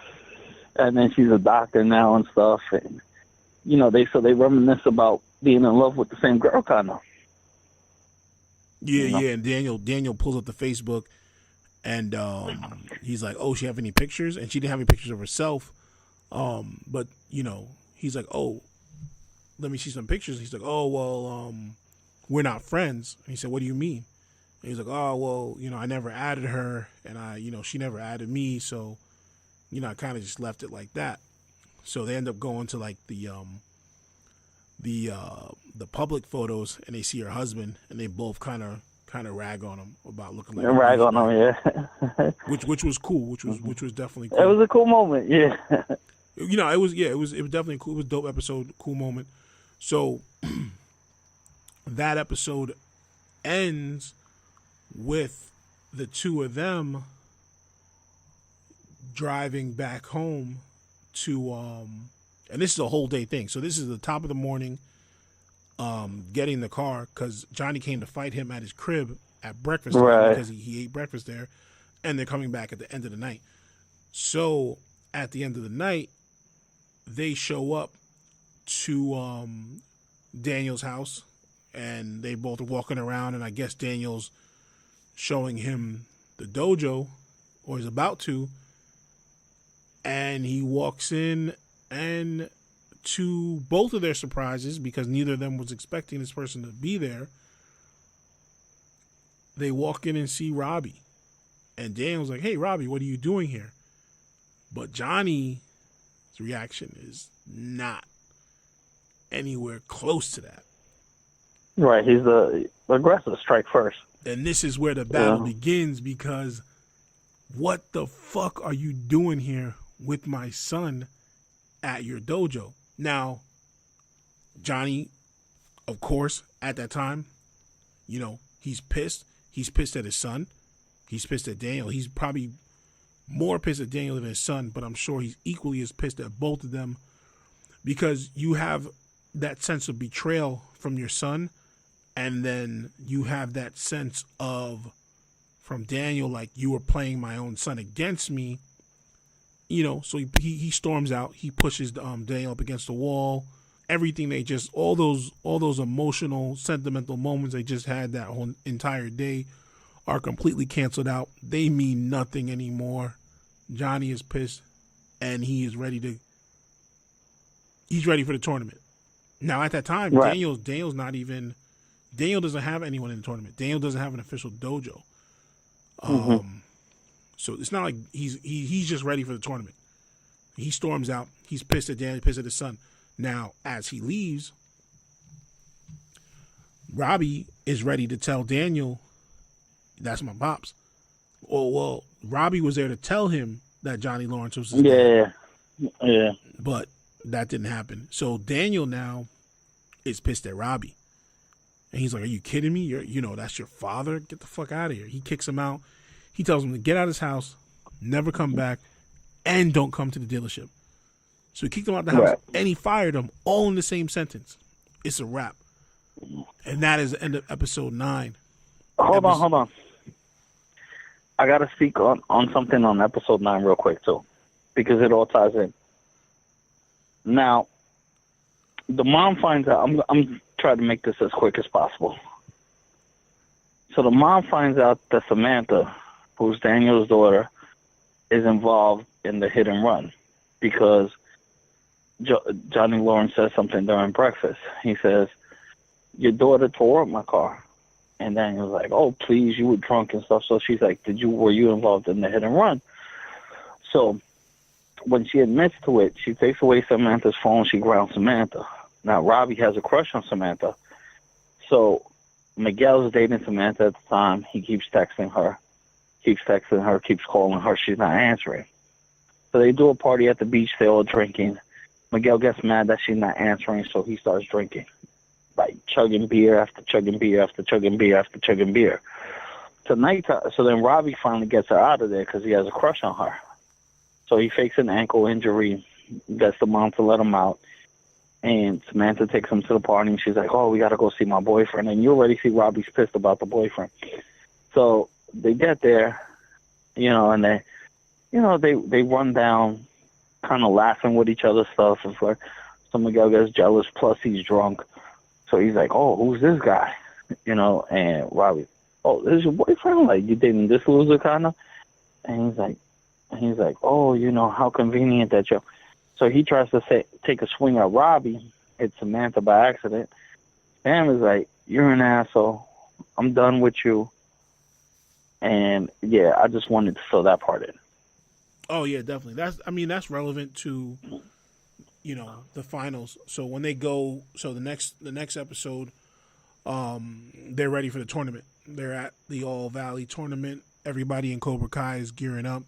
and then she's a doctor now and stuff, and they reminisce about being in love with the same girl, kind of. Yeah, and Daniel pulls up the Facebook, and he's like, "Oh, she have any pictures?" And she didn't have any pictures of herself, but he's like, "Oh, let me see some pictures." He's like, "Oh, well, we're not friends." And he said, "What do you mean?" And he's like, "Oh, well, I never added her, and she never added me, so I kind of just left it like that." So they end up going to like the public photos, and they see her husband, and they both kind of rag on him about looking like rag on him, yeah. which was cool, which was definitely cool. It was a cool moment, yeah. It was definitely cool. It was a dope episode, cool moment. So that episode ends with the two of them driving back home to and this is a whole day thing. So this is the top of the morning, getting the car, because Johnny came to fight him at his crib at breakfast time because he ate breakfast there, and they're coming back at the end of the night. So at the end of the night, they show up to Daniel's house, and they both are walking around, and I guess Daniel's showing him the dojo, or is about to, and he walks in, and to both of their surprises, because neither of them was expecting this person to be there, they walk in and see Robbie. And Daniel's like, hey, Robbie, what are you doing here? But Johnny's reaction is not anywhere close to that. Right, he's the aggressive, strike first. And this is where the battle begins, because what the fuck are you doing here with my son at your dojo? Now, Johnny, of course, at that time, you know, he's pissed. He's pissed at his son. He's pissed at Daniel. He's probably more pissed at Daniel than his son, but I'm sure he's equally as pissed at both of them, because you have that sense of betrayal from your son, and then you have that sense of, from Daniel, like, you were playing my own son against me, you know. So he storms out. He pushes Daniel up against the wall. Everything they just, all those emotional, sentimental moments they just had that whole entire day are completely canceled out. They mean nothing anymore. Johnny is pissed, and he's ready for the tournament. Now, at that time, right. Daniel doesn't have anyone in the tournament. Daniel doesn't have an official dojo. So it's not like he's just ready for the tournament. He storms out. He's pissed at Daniel, pissed at his son. Now, as he leaves, Robbie is ready to tell Daniel, that's my pops. Well, Robbie was there to tell him that Johnny Lawrence was his dad. Yeah. But that didn't happen. So Daniel now is pissed at Robbie. And he's like, are you kidding me? That's your father? Get the fuck out of here. He kicks him out. He tells him to get out of his house, never come back, and don't come to the dealership. So he kicked him out the house, and he fired him all in the same sentence. It's a wrap. And that is the end of episode 9. Hold on. I got to speak on something on episode 9 real quick, too, because it all ties in. Now, the mom finds out, I'm trying to make this as quick as possible. So the mom finds out that Samantha, who's Daniel's daughter, is involved in the hit and run, because Johnny Lawrence says something during breakfast. He says, your daughter tore up my car. And Daniel's like, oh, please, you were drunk and stuff. So she's like, were you involved in the hit and run? So when she admits to it, she takes away Samantha's phone. She grounds Samantha. Now, Robbie has a crush on Samantha. So Miguel's dating Samantha at the time. He keeps texting her, keeps calling her. She's not answering. So they do a party at the beach. They're all drinking. Miguel gets mad that she's not answering, so he starts drinking, like chugging beer after chugging beer after chugging beer after chugging beer. Tonight, so then Robbie finally gets her out of there because he has a crush on her. So he fakes an ankle injury, gets the mom to let him out, and Samantha takes him to the party, and she's like, oh, we got to go see my boyfriend. And you already see Robbie's pissed about the boyfriend. So they get there, and they run down, kind of laughing with each other's stuff. It's like, so Miguel gets jealous, plus he's drunk. So he's like, oh, who's this guy? And Robbie, oh, this is your boyfriend? Like, you dating this loser kind of? And he's like, oh, how convenient that you. So he tries to take a swing at Robbie. It's Samantha by accident. Sam is like, you're an asshole. I'm done with you. And, yeah, I just wanted to fill that part in. Oh, yeah, definitely. That's relevant to, the finals. So when they go, the next episode, they're ready for the tournament. They're at the All Valley tournament. Everybody in Cobra Kai is gearing up.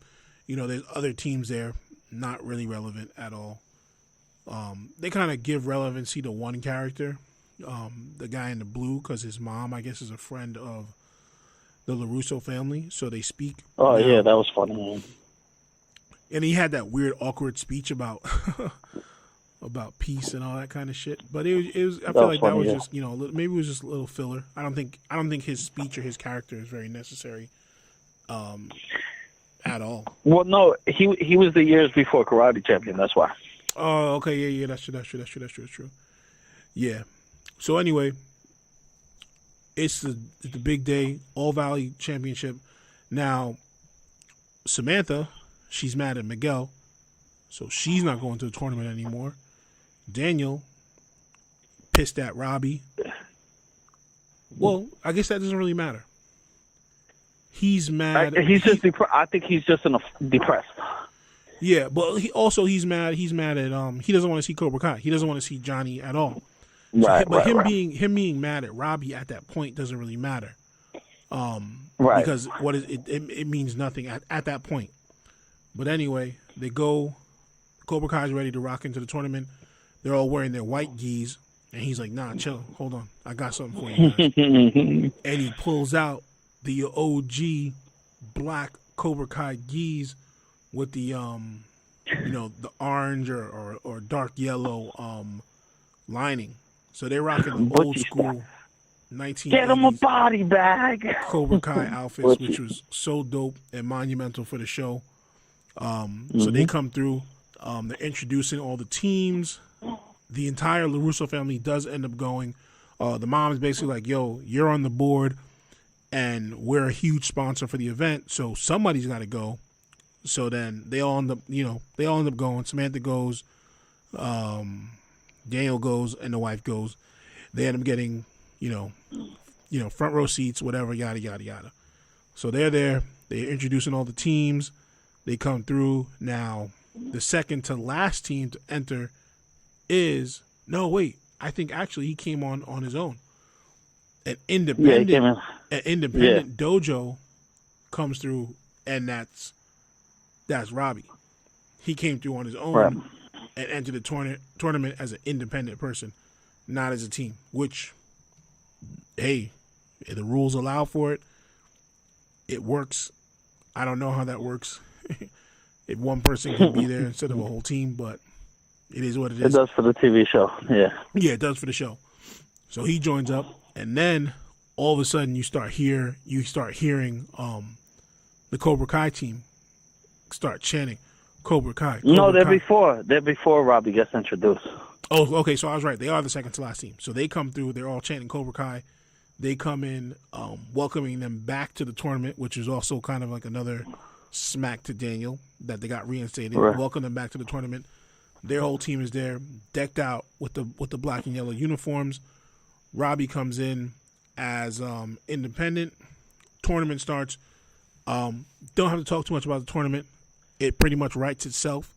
There's other teams there, not really relevant at all. They kind of give relevancy to one character, the guy in the blue, because his mom, I guess, is a friend of the LaRusso family, so they speak. Oh, now. Yeah, that was funny, man. And he had that weird, awkward speech about about peace and all that kind of shit. But it was I feel like that was just maybe it was just a little filler. I don't think his speech or his character is very necessary, at all. Well, no, he was the years before Karate Champion. That's why. Oh, okay, yeah, that's true. Yeah. So anyway, it's the big day, All Valley Championship. Now, Samantha, she's mad at Miguel, so she's not going to the tournament anymore. Daniel, pissed at Robbie. Well, I guess that doesn't really matter. He's mad. He's just I think he's just depressed. Yeah, but he's mad. He's mad at he doesn't want to see Cobra Kai. He doesn't want to see Johnny at all. Right. But him being mad at Robbie at that point doesn't really matter. Because it means nothing at that point. But anyway, they go. Cobra Kai's ready to rock into the tournament. They're all wearing their white gis, and he's like, "Nah, chill. Hold on, I got something for you guys." And he pulls out the OG black Cobra Kai gis with the the orange or dark yellow lining. So they're rocking the old school 1980s Get him a body bag. Cobra Kai outfits, which was so dope and monumental for the show. So they come through. They're introducing all the teams. The entire LaRusso family does end up going. The mom is basically like, "Yo, you're on the board, and we're a huge sponsor for the event, so somebody's got to go." So then they all end up going. Samantha goes, Daniel goes, and the wife goes. They end up getting, front row seats, whatever, yada yada yada. So they're there. They're introducing all the teams. They come through. Now, the second to last team to enter is I think actually he came on his own. An independent dojo comes through, and that's Robbie. He came through on his own and entered the tournament as an independent person, not as a team. Which, hey, the rules allow for it. It works. I don't know how that works. If one person can be there instead of a whole team, but it is what it is. It does for the TV show, yeah. Yeah, it does for the show. So he joins up, and then all of a sudden you start hearing the Cobra Kai team start chanting Cobra Kai. They're before Robbie gets introduced. Oh, okay, so I was right. They are the second to last team. So they come through, they're all chanting Cobra Kai. They come in, welcoming them back to the tournament, which is also kind of like another smack to Daniel that they got reinstated. Right. Welcome them back to the tournament. Their whole team is there, decked out with the black and yellow uniforms. Robbie comes in as independent. Tournament starts. Don't have to talk too much about the tournament. It pretty much writes itself.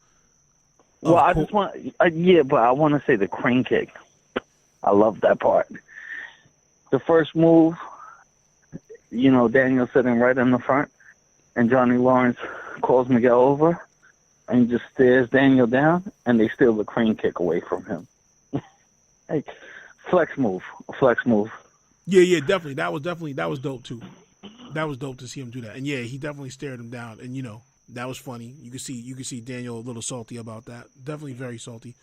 Well, I just want, but I want to say the crane kick. I love that part. The first move, Daniel sitting right in the front, and Johnny Lawrence calls Miguel over and just stares Daniel down, and they steal the crane kick away from him. Hey, flex move. Yeah, definitely. That was dope too. That was dope to see him do that. And yeah, he definitely stared him down, and that was funny. You could see Daniel a little salty about that. Definitely very salty.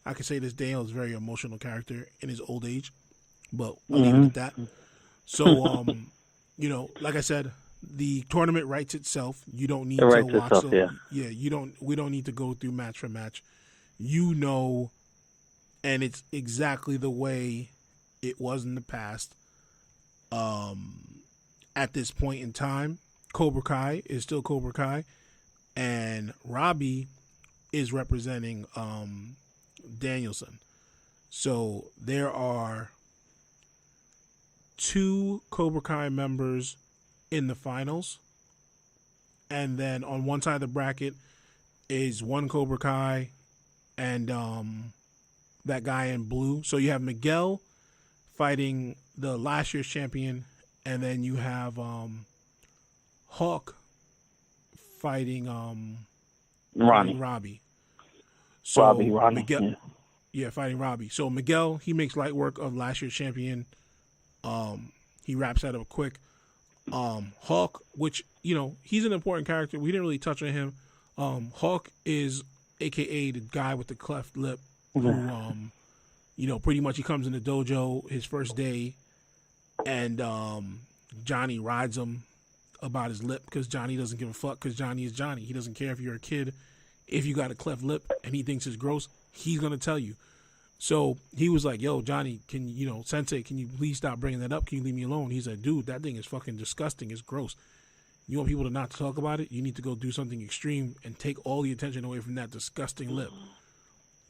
I could say this Daniel is a very emotional character in his old age, but I'll leave it at that. So, like I said, the tournament writes itself. You don't need to watch it. Yeah, we don't need to go through match for match. And it's exactly the way it was in the past. At this point in time, Cobra Kai is still Cobra Kai, and Robbie is representing Danielson. So there are 2 Cobra Kai members in the finals, and then on one side of the bracket is 1 Cobra Kai and that guy in blue. So you have Miguel fighting the last year's champion, and then you have Hawk fighting Robbie. So Robbie. Miguel, fighting Robbie. So Miguel, he makes light work of last year's champion. He wraps that up quick. Hawk, which, he's an important character. We didn't really touch on him. Hawk is AKA the guy with the cleft lip who, pretty much he comes in the dojo his first day, and Johnny rides him about his lip because Johnny doesn't give a fuck, because Johnny is Johnny. He doesn't care if you're a kid. If you got a cleft lip and he thinks it's gross, he's going to tell you. So he was like, yo, Johnny, Sensei, can you please stop bringing that up? Can you leave me alone? He's like, dude, that thing is fucking disgusting. It's gross. You want people to not talk about it? You need to go do something extreme and take all the attention away from that disgusting lip.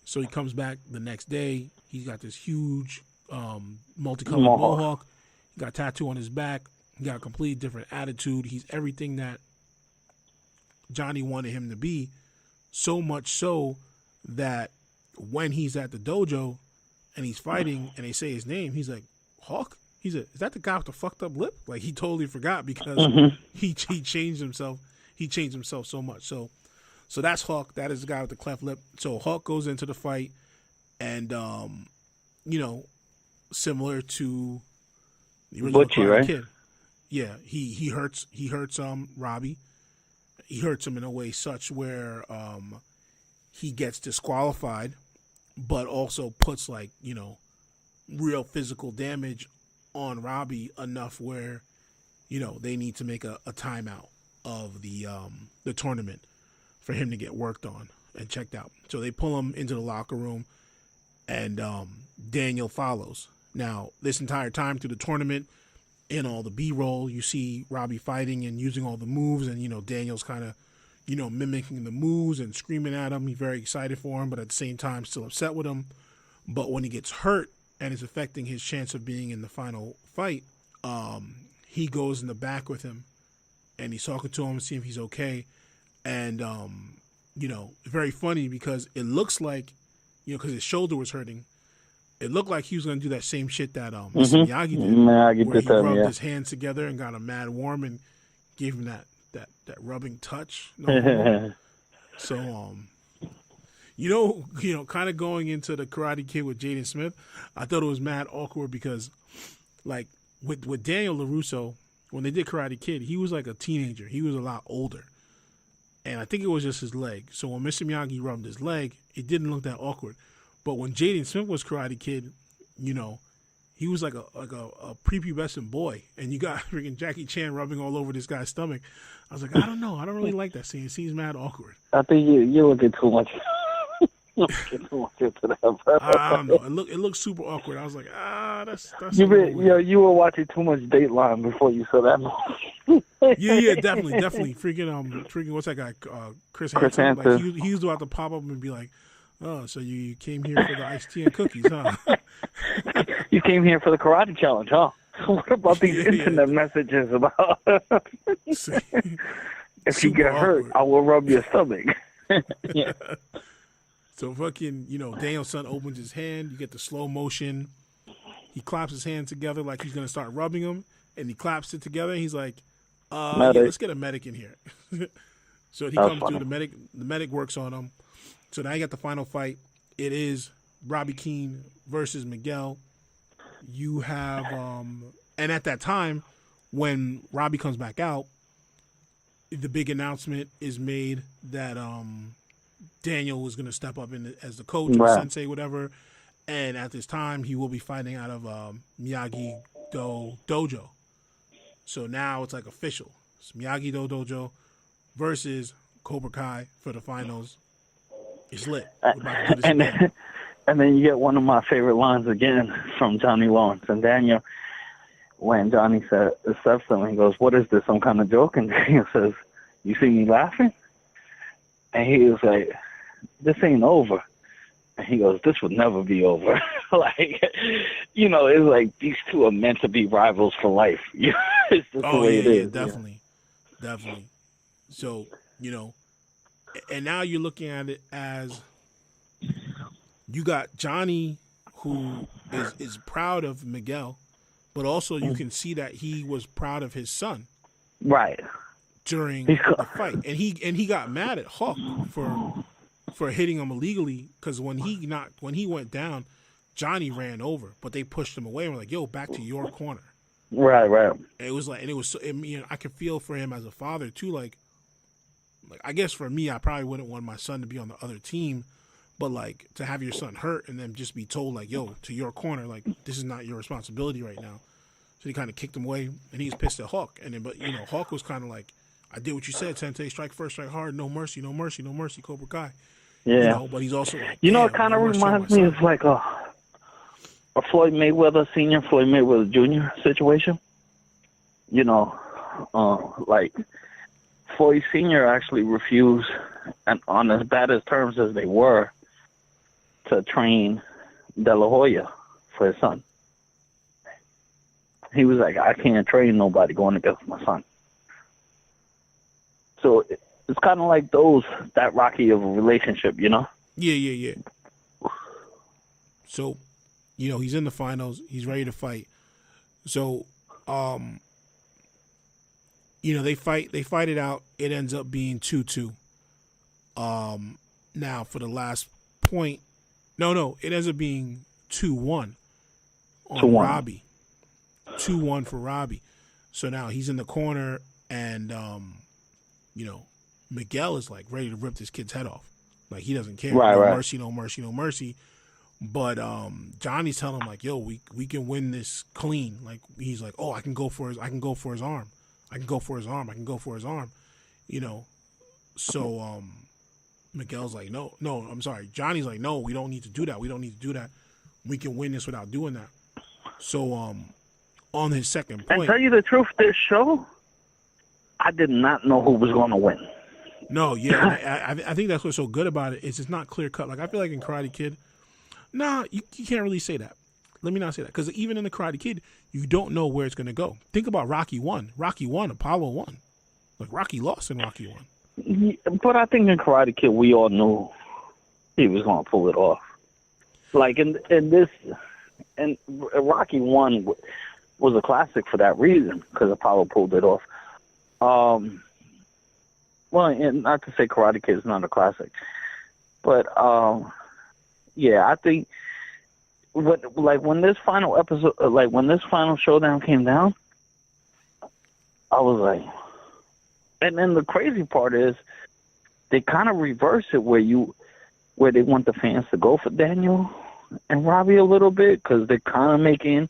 So he comes back the next day. He's got this huge multicolored mohawk. He got a tattoo on his back. He got a completely different attitude. He's everything that Johnny wanted him to be, so much so that when he's at the dojo and he's fighting and they say his name, he's like, Hawk? He's like, is that the guy with the fucked up lip? Like, he totally forgot because he changed himself. He changed himself so much. So that's Hawk. That is the guy with the cleft lip. So Hawk goes into the fight and, similar to the original Butchie, right? Kid. Yeah, he hurts Robbie. He hurts him in a way such where he gets disqualified, but also puts real physical damage on Robbie enough where, they need to make a timeout of the tournament for him to get worked on and checked out. So they pull him into the locker room, and Daniel follows. Now, this entire time through the tournament, in all the B-roll, you see Robbie fighting and using all the moves, and, Daniel's kind of, mimicking the moves and screaming at him. He's very excited for him, but at the same time still upset with him. But when he gets hurt and it's affecting his chance of being in the final fight, he goes in the back with him, and he's talking to him to see if he's okay. And, very funny because it looks like, because his shoulder was hurting, it looked like he was going to do that same shit that Mr. Miyagi did, where he rubbed his hands together and got him mad warm and gave him that rubbing touch. So, kind of going into the Karate Kid with Jaden Smith, I thought it was mad awkward because, like, with Daniel LaRusso, when they did Karate Kid, he was like a teenager. He was a lot older. And I think it was just his leg. So when Mr. Miyagi rubbed his leg, it didn't look that awkward. But when Jaden Smith was Karate Kid, he was like a prepubescent boy, and you got freaking Jackie Chan rubbing all over this guy's stomach. I was like, I don't know. I don't really like that scene. It seems mad awkward. I think you look at too much. Into that. I don't know. It looked super awkward. I was like, that's. You were watching too much Dateline before you saw that. yeah, definitely. Freaking, what's that guy? Chris Hansen. Like, he was about to pop up and be like, oh, so you came here for the iced tea and cookies, huh? You came here for the karate challenge, huh? What about these internet messages about if you get hurt, I will rub your stomach. Yeah. So fucking, Daniel's son opens his hand. You get the slow motion. He claps his hands together like he's going to start rubbing them, and he claps it together. And he's like, let's get a medic in here. So he comes through. The medic works on him. So now you got the final fight. It is Robbie Keane versus Miguel. You have, and at that time, when Robbie comes back out, the big announcement is made that Daniel was going to step up as the coach or sensei, whatever. And at this time, he will be fighting out of Miyagi-Do Dojo. So now it's like official. It's Miyagi-Do Dojo versus Cobra Kai for the finals. It's lit. We're about to do this and then you get one of my favorite lines again from Johnny Lawrence and Daniel. When Johnny steps to him, he goes, "What is this, some kind of joke?" And Daniel says, "You see me laughing?" And he was like, "This ain't over." And he goes, "This would never be over." It's like these two are meant to be rivals for life. It's just the way it is. Definitely. So, and now you're looking at it as you got Johnny, who is proud of Miguel, but also you can see that he was proud of his son, right, during the fight, and he got mad at Hawk for hitting him illegally because when he went down, Johnny ran over, but they pushed him away and were like, "Yo, back to your corner." Right. And it was like, I could feel for him as a father too, like I guess for me, I probably wouldn't want my son to be on the other team, but like to have your son hurt and then just be told like, "Yo, to your corner, like this is not your responsibility right now." So he kind of kicked him away, and he was pissed at Hawk. And then, but Hawk was kind of like, "I did what you said, Sensei. Strike first, strike hard. No mercy, no mercy, no mercy, Cobra Kai." Yeah. But he's also like, it kind of reminds me of like a Floyd Mayweather Sr., Floyd Mayweather Jr. situation. You know, like Floyd Sr. actually refused, and on as bad as terms as they were, to train De La Hoya for his son. He was like, I can't train nobody going against my son. So it's kind of like that rocky of a relationship, you know? Yeah. So, you know, he's in the finals. He's ready to fight. So, you know, they fight it out. It ends up being 2-2. Now for the last point, no, it ends up being 2-1 on Robbie. 2-1 for Robbie. So now he's in the corner, and you know, Miguel is like ready to rip this kid's head off. Like, he doesn't care. Right. No mercy. But Johnny's telling him, like, yo, we can win this clean. Like, he's like, oh, I can go for his arm. You know. So Miguel's like, no, I'm sorry. Johnny's like, no, we don't need to do that. We can win this without doing that. So on his second point, and tell you the truth, this show, I did not know who was going to win. No, yeah, I think that's what's so good about it is it's not clear cut. Like, I feel like in Karate Kid, you can't really say that. Let me not say that, because even in the Karate Kid, you don't know where it's going to go. Think about Rocky 1. Rocky 1, Apollo 1. Like, Rocky lost in Rocky 1. Yeah, but I think in Karate Kid, we all knew he was going to pull it off. Like, in Rocky 1 was a classic for that reason, because Apollo pulled it off. Well, and not to say Karate Kid is not a classic, but yeah, I think when this final episode, when this final showdown came down, I was like, and then the crazy part is they kind of reverse it where they want the fans to go for Daniel and Robbie a little bit, because they're kind of making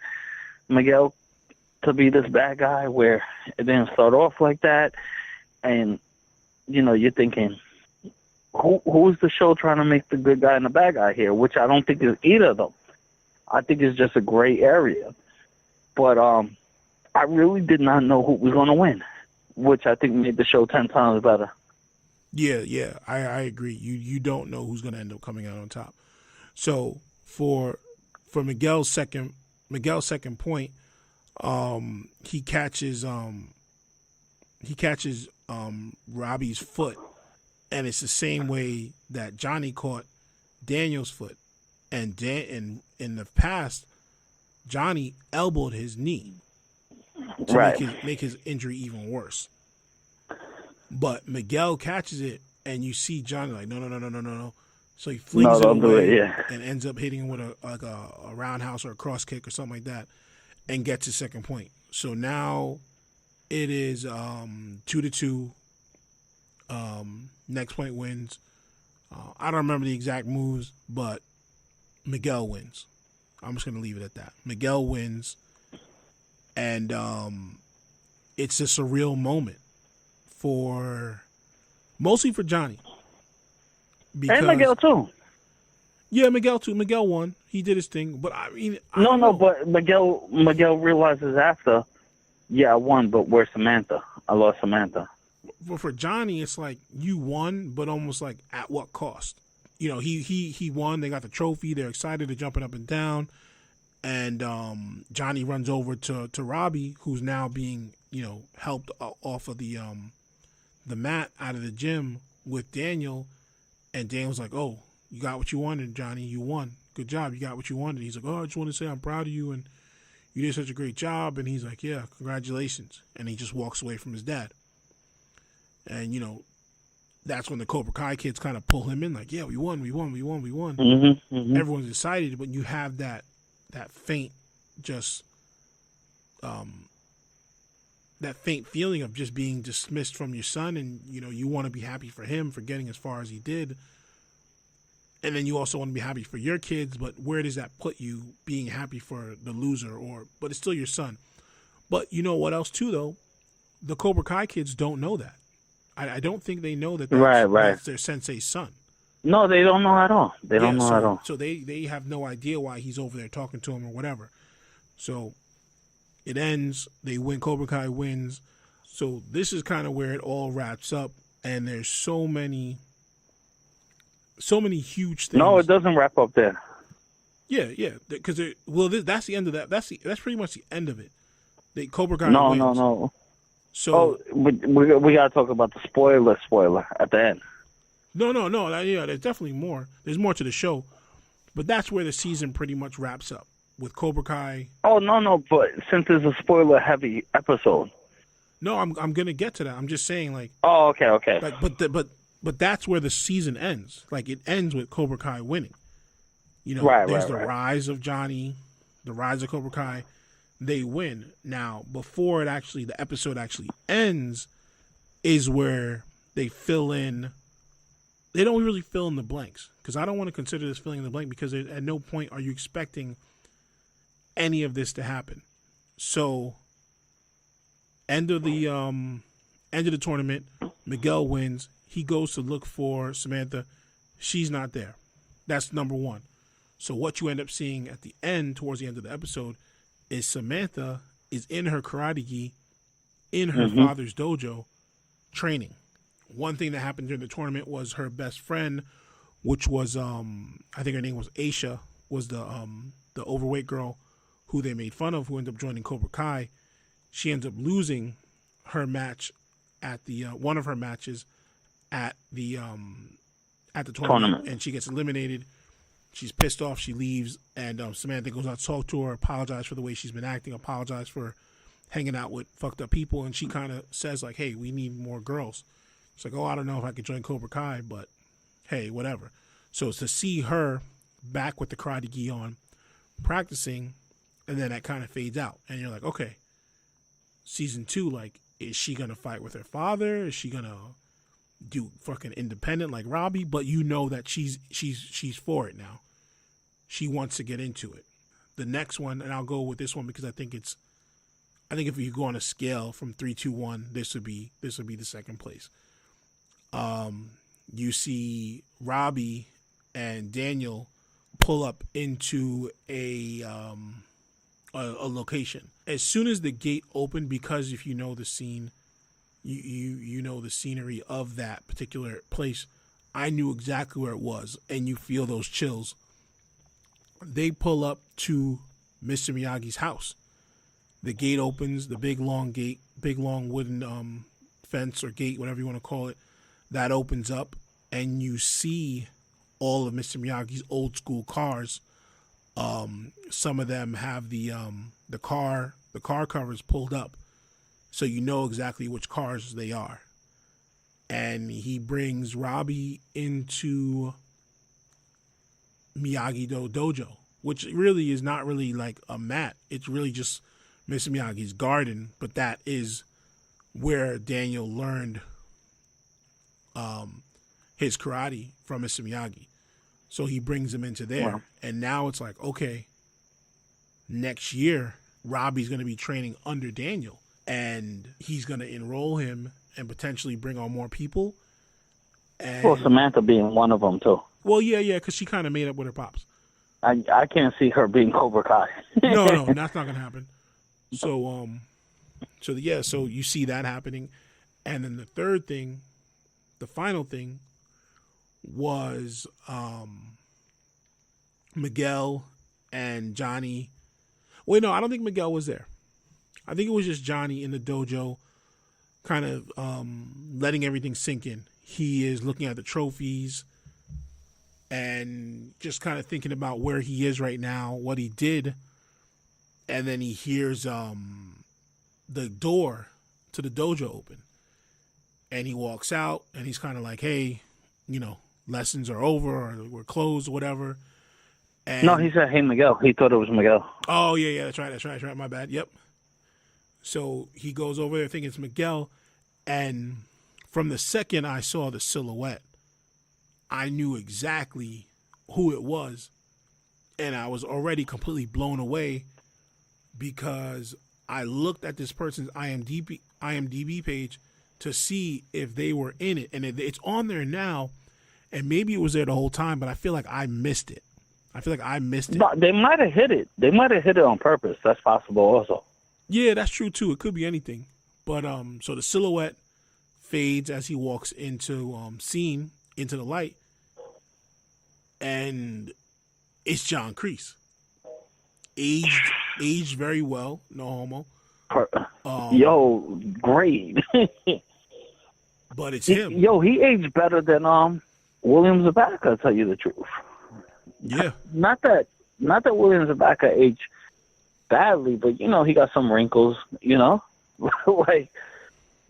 Miguel to be this bad guy where it didn't start off like that. And, you know, you're thinking, who's the show trying to make the good guy and the bad guy here? Which I don't think is either of them. I think it's just a gray area. But I really did not know who was going to win, which I think made the show 10 times better. Yeah, I agree. You don't know who's going to end up coming out on top. So for Miguel's second point, he catches Robbie's foot, and it's the same way that Johnny caught Daniel's foot. And in the past, Johnny elbowed his knee to make his injury even worse. But Miguel catches it, and you see Johnny like, no. So he flings it away and ends up hitting him with a roundhouse or a cross kick or something like that, and gets his second point. So now it is 2-2. Next point wins. I don't remember the exact moves, but Miguel wins. I'm just going to leave it at that. Miguel wins, and it's a surreal moment mostly for Johnny. And Miguel too. Yeah, Miguel too. Miguel won. He did his thing, but I mean, but Miguel realizes after, I won, but where's Samantha? I lost Samantha. But for Johnny, it's like you won, but almost like at what cost? You know, he won. They got the trophy. They're excited. They're jumping up and down. And Johnny runs over to Robbie, who's now being, you know, helped off of the mat out of the gym with Daniel. And Daniel's like, oh, you got what you wanted, Johnny. You won. Good job. You got what you wanted. He's like, oh, I just want to say I'm proud of you, and you did such a great job. And he's like, yeah, congratulations. And he just walks away from his dad. And, you know, that's when the Cobra Kai kids kind of pull him in, like, yeah, we won. Mm-hmm. Everyone's excited, but you have that faint, just that faint feeling of just being dismissed from your son, and, you know, you want to be happy for him for getting as far as he did. And then you also want to be happy for your kids, but where does that put you being happy for the loser? But it's still your son. But you know what else too, though? The Cobra Kai kids don't know that. I don't think they know that that's their sensei's son. No, they don't know at all. They don't know at all. So they have no idea why he's over there talking to him or whatever. So it ends. They win. Cobra Kai wins. So this is kind of where it all wraps up. And there's so many huge things. No, it doesn't wrap up there. Yeah. Because that's the end of that. That's pretty much the end of it. Cobra Kai No, wins. no. So we gotta talk about the spoiler at the end. No. Yeah, there's definitely more. There's more to the show, but that's where the season pretty much wraps up with Cobra Kai. Oh no! But since it's a spoiler-heavy episode. No, I'm gonna get to that. I'm just saying, like. Oh, okay. Like, but that's where the season ends. Like, it ends with Cobra Kai winning. You know, there's the rise of Johnny, the rise of Cobra Kai. They win. Now, before the episode actually ends, is where they fill in. They don't really fill in the blanks, because I don't want to consider this filling in the blank, because at no point are you expecting any of this to happen. So, end of the tournament, Miguel wins. He goes to look for Samantha. She's not there. That's number one. So what you end up seeing at the end, towards the end of the episode, is Samantha is in her karate gi, in her father's dojo, training. One thing that happened during the tournament was her best friend, which was I think her name was Aisha, was the overweight girl who they made fun of, who ended up joining Cobra Kai. She ends up losing her match at the one of her matches at the tournament, and she gets eliminated. She's pissed off. She leaves, and Samantha goes out to talk to her, apologize for the way she's been acting, apologize for hanging out with fucked up people, and she kind of says, like, hey, we need more girls. It's like, oh, I don't know if I could join Cobra Kai, but hey, whatever. So it's to see her back with the karate gi on, practicing, and then that kind of fades out. And you're like, okay, season 2, like, is she going to fight with her father? Is she going to do fucking independent like Robbie? But you know that she's for it now. She wants to get into it. The next one, and I'll go with this one because I think if you go on a scale from 3, 2, 1, this would be the second place. You see Robbie and Daniel pull up into a location. As soon as the gate opened, because if you know the scene, you know the scenery of that particular place, I knew exactly where it was, and you feel those chills. They pull up to Mr. Miyagi's house. The gate opens, the big long gate, big long wooden fence or gate, whatever you want to call it, that opens up, and you see all of Mr. Miyagi's old school cars. Some of them have the car covers pulled up, so you know exactly which cars they are. And he brings Robbie into Miyagi-Do dojo, which really is not really like a mat. It's really just Mr. Miyagi's garden, but that is where Daniel learned his karate from Mr. Miyagi. So he brings him into there. Wow. And now it's like, okay, next year, Robbie's going to be training under Daniel, and he's going to enroll him and potentially bring on more people. And, well, Samantha being one of them, too. Well, yeah, because she kind of made up with her pops. I can't see her being Cobra Kai. No, that's not going to happen. So you see that happening. And then the third thing, the final thing, was Miguel and Johnny. Wait, no, I don't think Miguel was there. I think it was just Johnny in the dojo, kind of letting everything sink in. He is looking at the trophies and just kind of thinking about where he is right now, what he did. And then he hears the door to the dojo open. And he walks out, and he's kind of like, hey, lessons are over, or we're closed, or whatever. And no, he said, hey, Miguel. He thought it was Miguel. Oh, yeah, that's right. My bad. Yep. So he goes over there thinking it's Miguel. And from the second I saw the silhouette, I knew exactly who it was. And I was already completely blown away because I looked at this person's IMDb page to see if they were in it. And it's on there now. and maybe it was there the whole time, but I feel like I missed it. No, they might have hit it. They might have hit it on purpose. That's possible also. Yeah, that's true too. It could be anything. But so the silhouette fades as he walks into scene, into the light, and it's John Kreese. Aged very well, no homo. Yo, great. But it's him. Yo, he aged better than William Zabaka, I'll tell you the truth. Yeah. Not that William Zabaka aged badly, but he got some wrinkles, like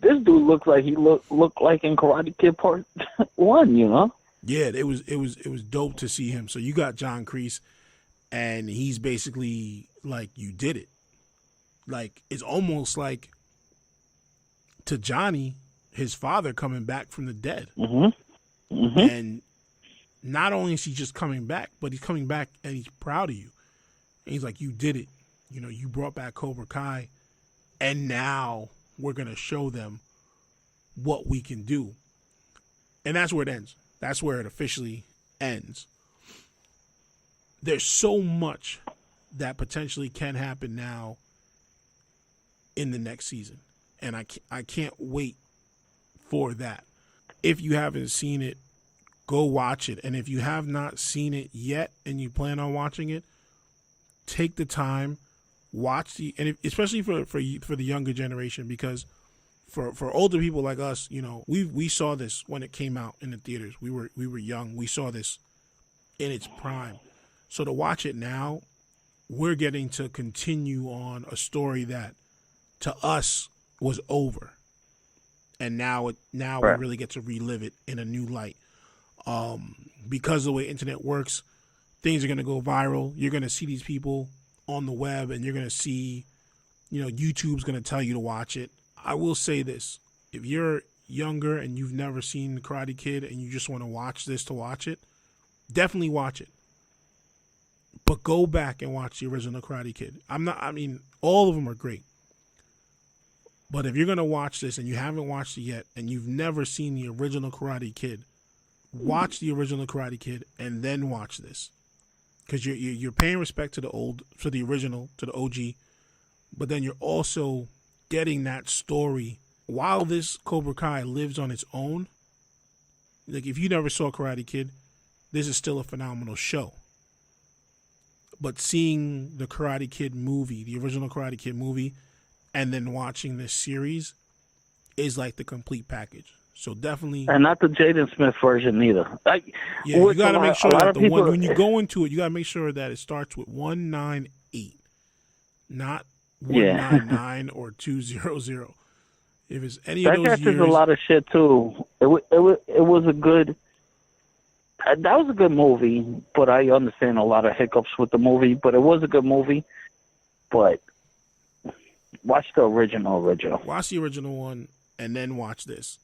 this dude looks like he looked like in Karate Kid Part 1, Yeah, it was dope to see him. So you got John Kreese, and he's basically like, you did it. Like, it's almost like to Johnny, his father coming back from the dead. Mm-hmm. Mm-hmm. And not only is he just coming back, but he's coming back and he's proud of you. And he's like, you did it. You brought back Cobra Kai, and now we're going to show them what we can do. And that's where it ends. That's where it officially ends. There's so much that potentially can happen now in the next season. And I can't wait for that. If you haven't seen it, go watch it. And if you have not seen it yet and you plan on watching it, take the time, watch especially for the younger generation, because for older people like us, we saw this when it came out in the theaters. We were young. We saw this in its prime. So to watch it now, we're getting to continue on a story that to us was over. And now right. we really get to relive it in a new light. Because of the way internet works, things are going to go viral. You're going to see these people on the web, and you're going to see, YouTube's going to tell you to watch it. I will say this. If you're younger and you've never seen The Karate Kid and you just want to watch this to watch it, definitely watch it. But go back and watch the original Karate Kid. All of them are great. But if you're going to watch this and you haven't watched it yet and you've never seen the original Karate Kid, watch the original Karate Kid and then watch this. Because you're paying respect to the original, to the OG, but then you're also getting that story while this Cobra Kai lives on its own. Like, if you never saw Karate Kid, this is still a phenomenal show. But seeing the Karate Kid movie, the original Karate Kid movie, and then watching this series is like the complete package. So definitely, and not the Jaden Smith version either. You got to make sure that the one, when you go into it, you got to make sure that it starts with 198, not 199 or 200. If it's any of those years, that catches a lot of shit too. It was a good. That was a good movie, but I understand a lot of hiccups with the movie. But it was a good movie. But watch the original. Watch the original one, and then watch this.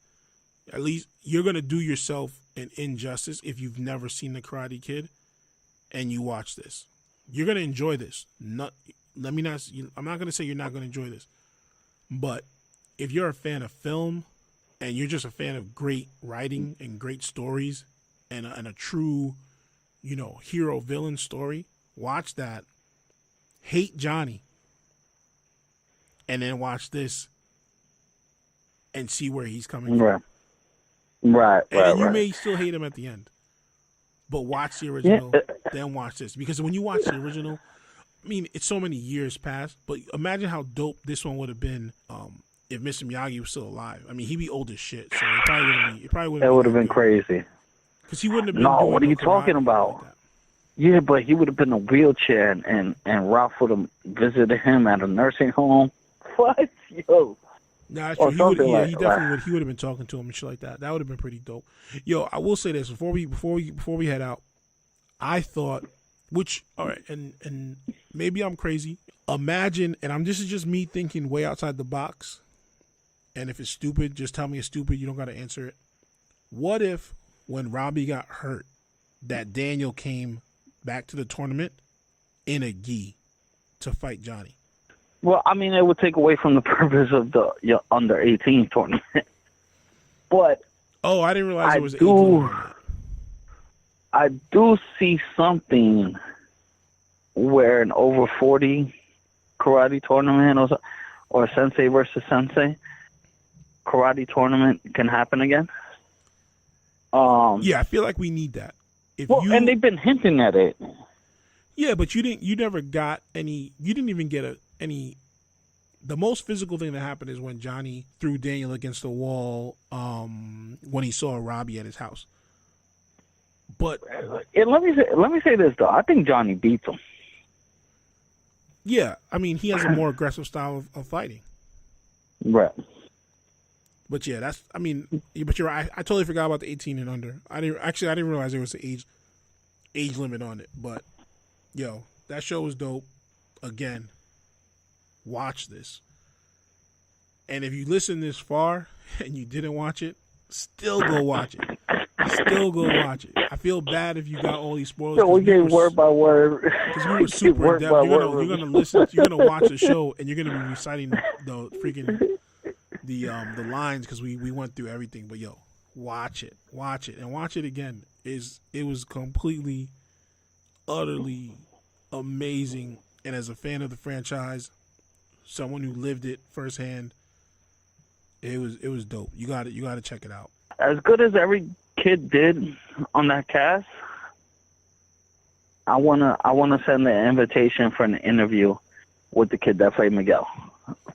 At least you're going to do yourself an injustice if you've never seen The Karate Kid and you watch this. You're going to enjoy this. I'm not going to say you're not going to enjoy this. But if you're a fan of film and you're just a fan of great writing and great stories and a true, hero-villain story, watch that. Hate Johnny. And then watch this and see where he's coming from. Right. And you may still hate him at the end, but watch the original, then watch this. Because when you watch the original, it's so many years past, but imagine how dope this one would have been if Mr. Miyagi was still alive. He'd be old as shit, so it would have been crazy. Because he wouldn't have been. No, what are you talking about? Like, yeah, but he would have been in a wheelchair, and Ralph would have visited him at a nursing home. What, yo? Nah, that's true. He definitely would. He would have been talking to him and shit like that. That would have been pretty dope. Yo, I will say this before we head out. I thought, all right, and maybe I'm crazy. Imagine, and this is just me thinking way outside the box. And if it's stupid, just tell me it's stupid. You don't got to answer it. What if when Robbie got hurt, that Daniel came back to the tournament in a gi to fight Johnny? Well, it would take away from the purpose of the under 18 tournament. But I didn't realize it was 18. I do see something where an over 40 karate tournament or sensei versus sensei karate tournament can happen again. Yeah, I feel like we need that. And they've been hinting at it. Yeah, but you never got any. You didn't even get any. The most physical thing that happened is when Johnny threw Daniel against the wall when he saw Robbie at his house. But and let me say this though. I think Johnny beats him. Yeah, I mean he has a more aggressive style of fighting. Right. But yeah, that's. I mean, but you're right. I totally forgot about the 18 and under. I didn't realize there was an age limit on it. But yo, that show was dope. Again, watch this. And if you listen this far and you didn't watch it, still go watch it. Still go watch it. I feel bad if you got all these spoilers. So we gave word by word. Because we were super in depth. You're gonna listen. You're gonna watch the show and you're gonna be reciting the freaking the lines because we went through everything. But yo, watch it, and watch it again. It was completely, utterly amazing. And as a fan of the franchise, someone who lived it firsthand, it was dope. You got to check it out. As good as every kid did on that cast, I wanna send an invitation for an interview with the kid that played Miguel.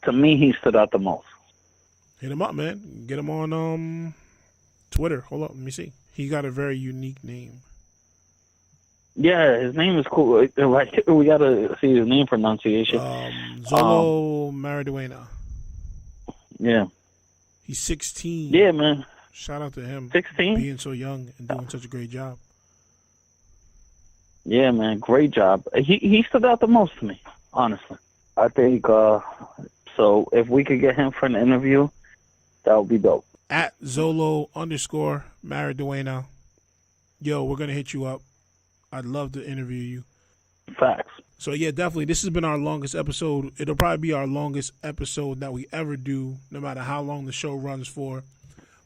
To me, he stood out the most. Hit him up, man. Get him on Twitter. Hold up, let me see. He got a very unique name. Yeah, his name is cool. Like we gotta see his name pronunciation. Zolo Mariduena. Yeah. He's 16. Yeah, man. Shout out to him. 16? Being so young and doing such a great job. Yeah, man. Great job. He stood out the most to me, honestly. I think, so if we could get him for an interview, that would be dope. At Zolo_Mariduena. Yo, we're going to hit you up. I'd love to interview you. Facts. So, yeah, definitely. This has been our longest episode. It'll probably be our longest episode that we ever do, no matter how long the show runs for.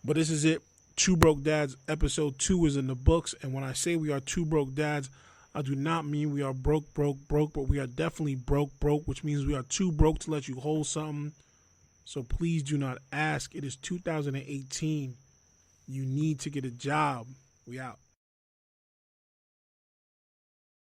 But this is it. Two Broke Dads episode 2 is in the books. And when I say we are two broke dads, I do not mean we are broke, but we are definitely broke, which means we are too broke to let you hold something. So please do not ask. It is 2018. You need to get a job. We out.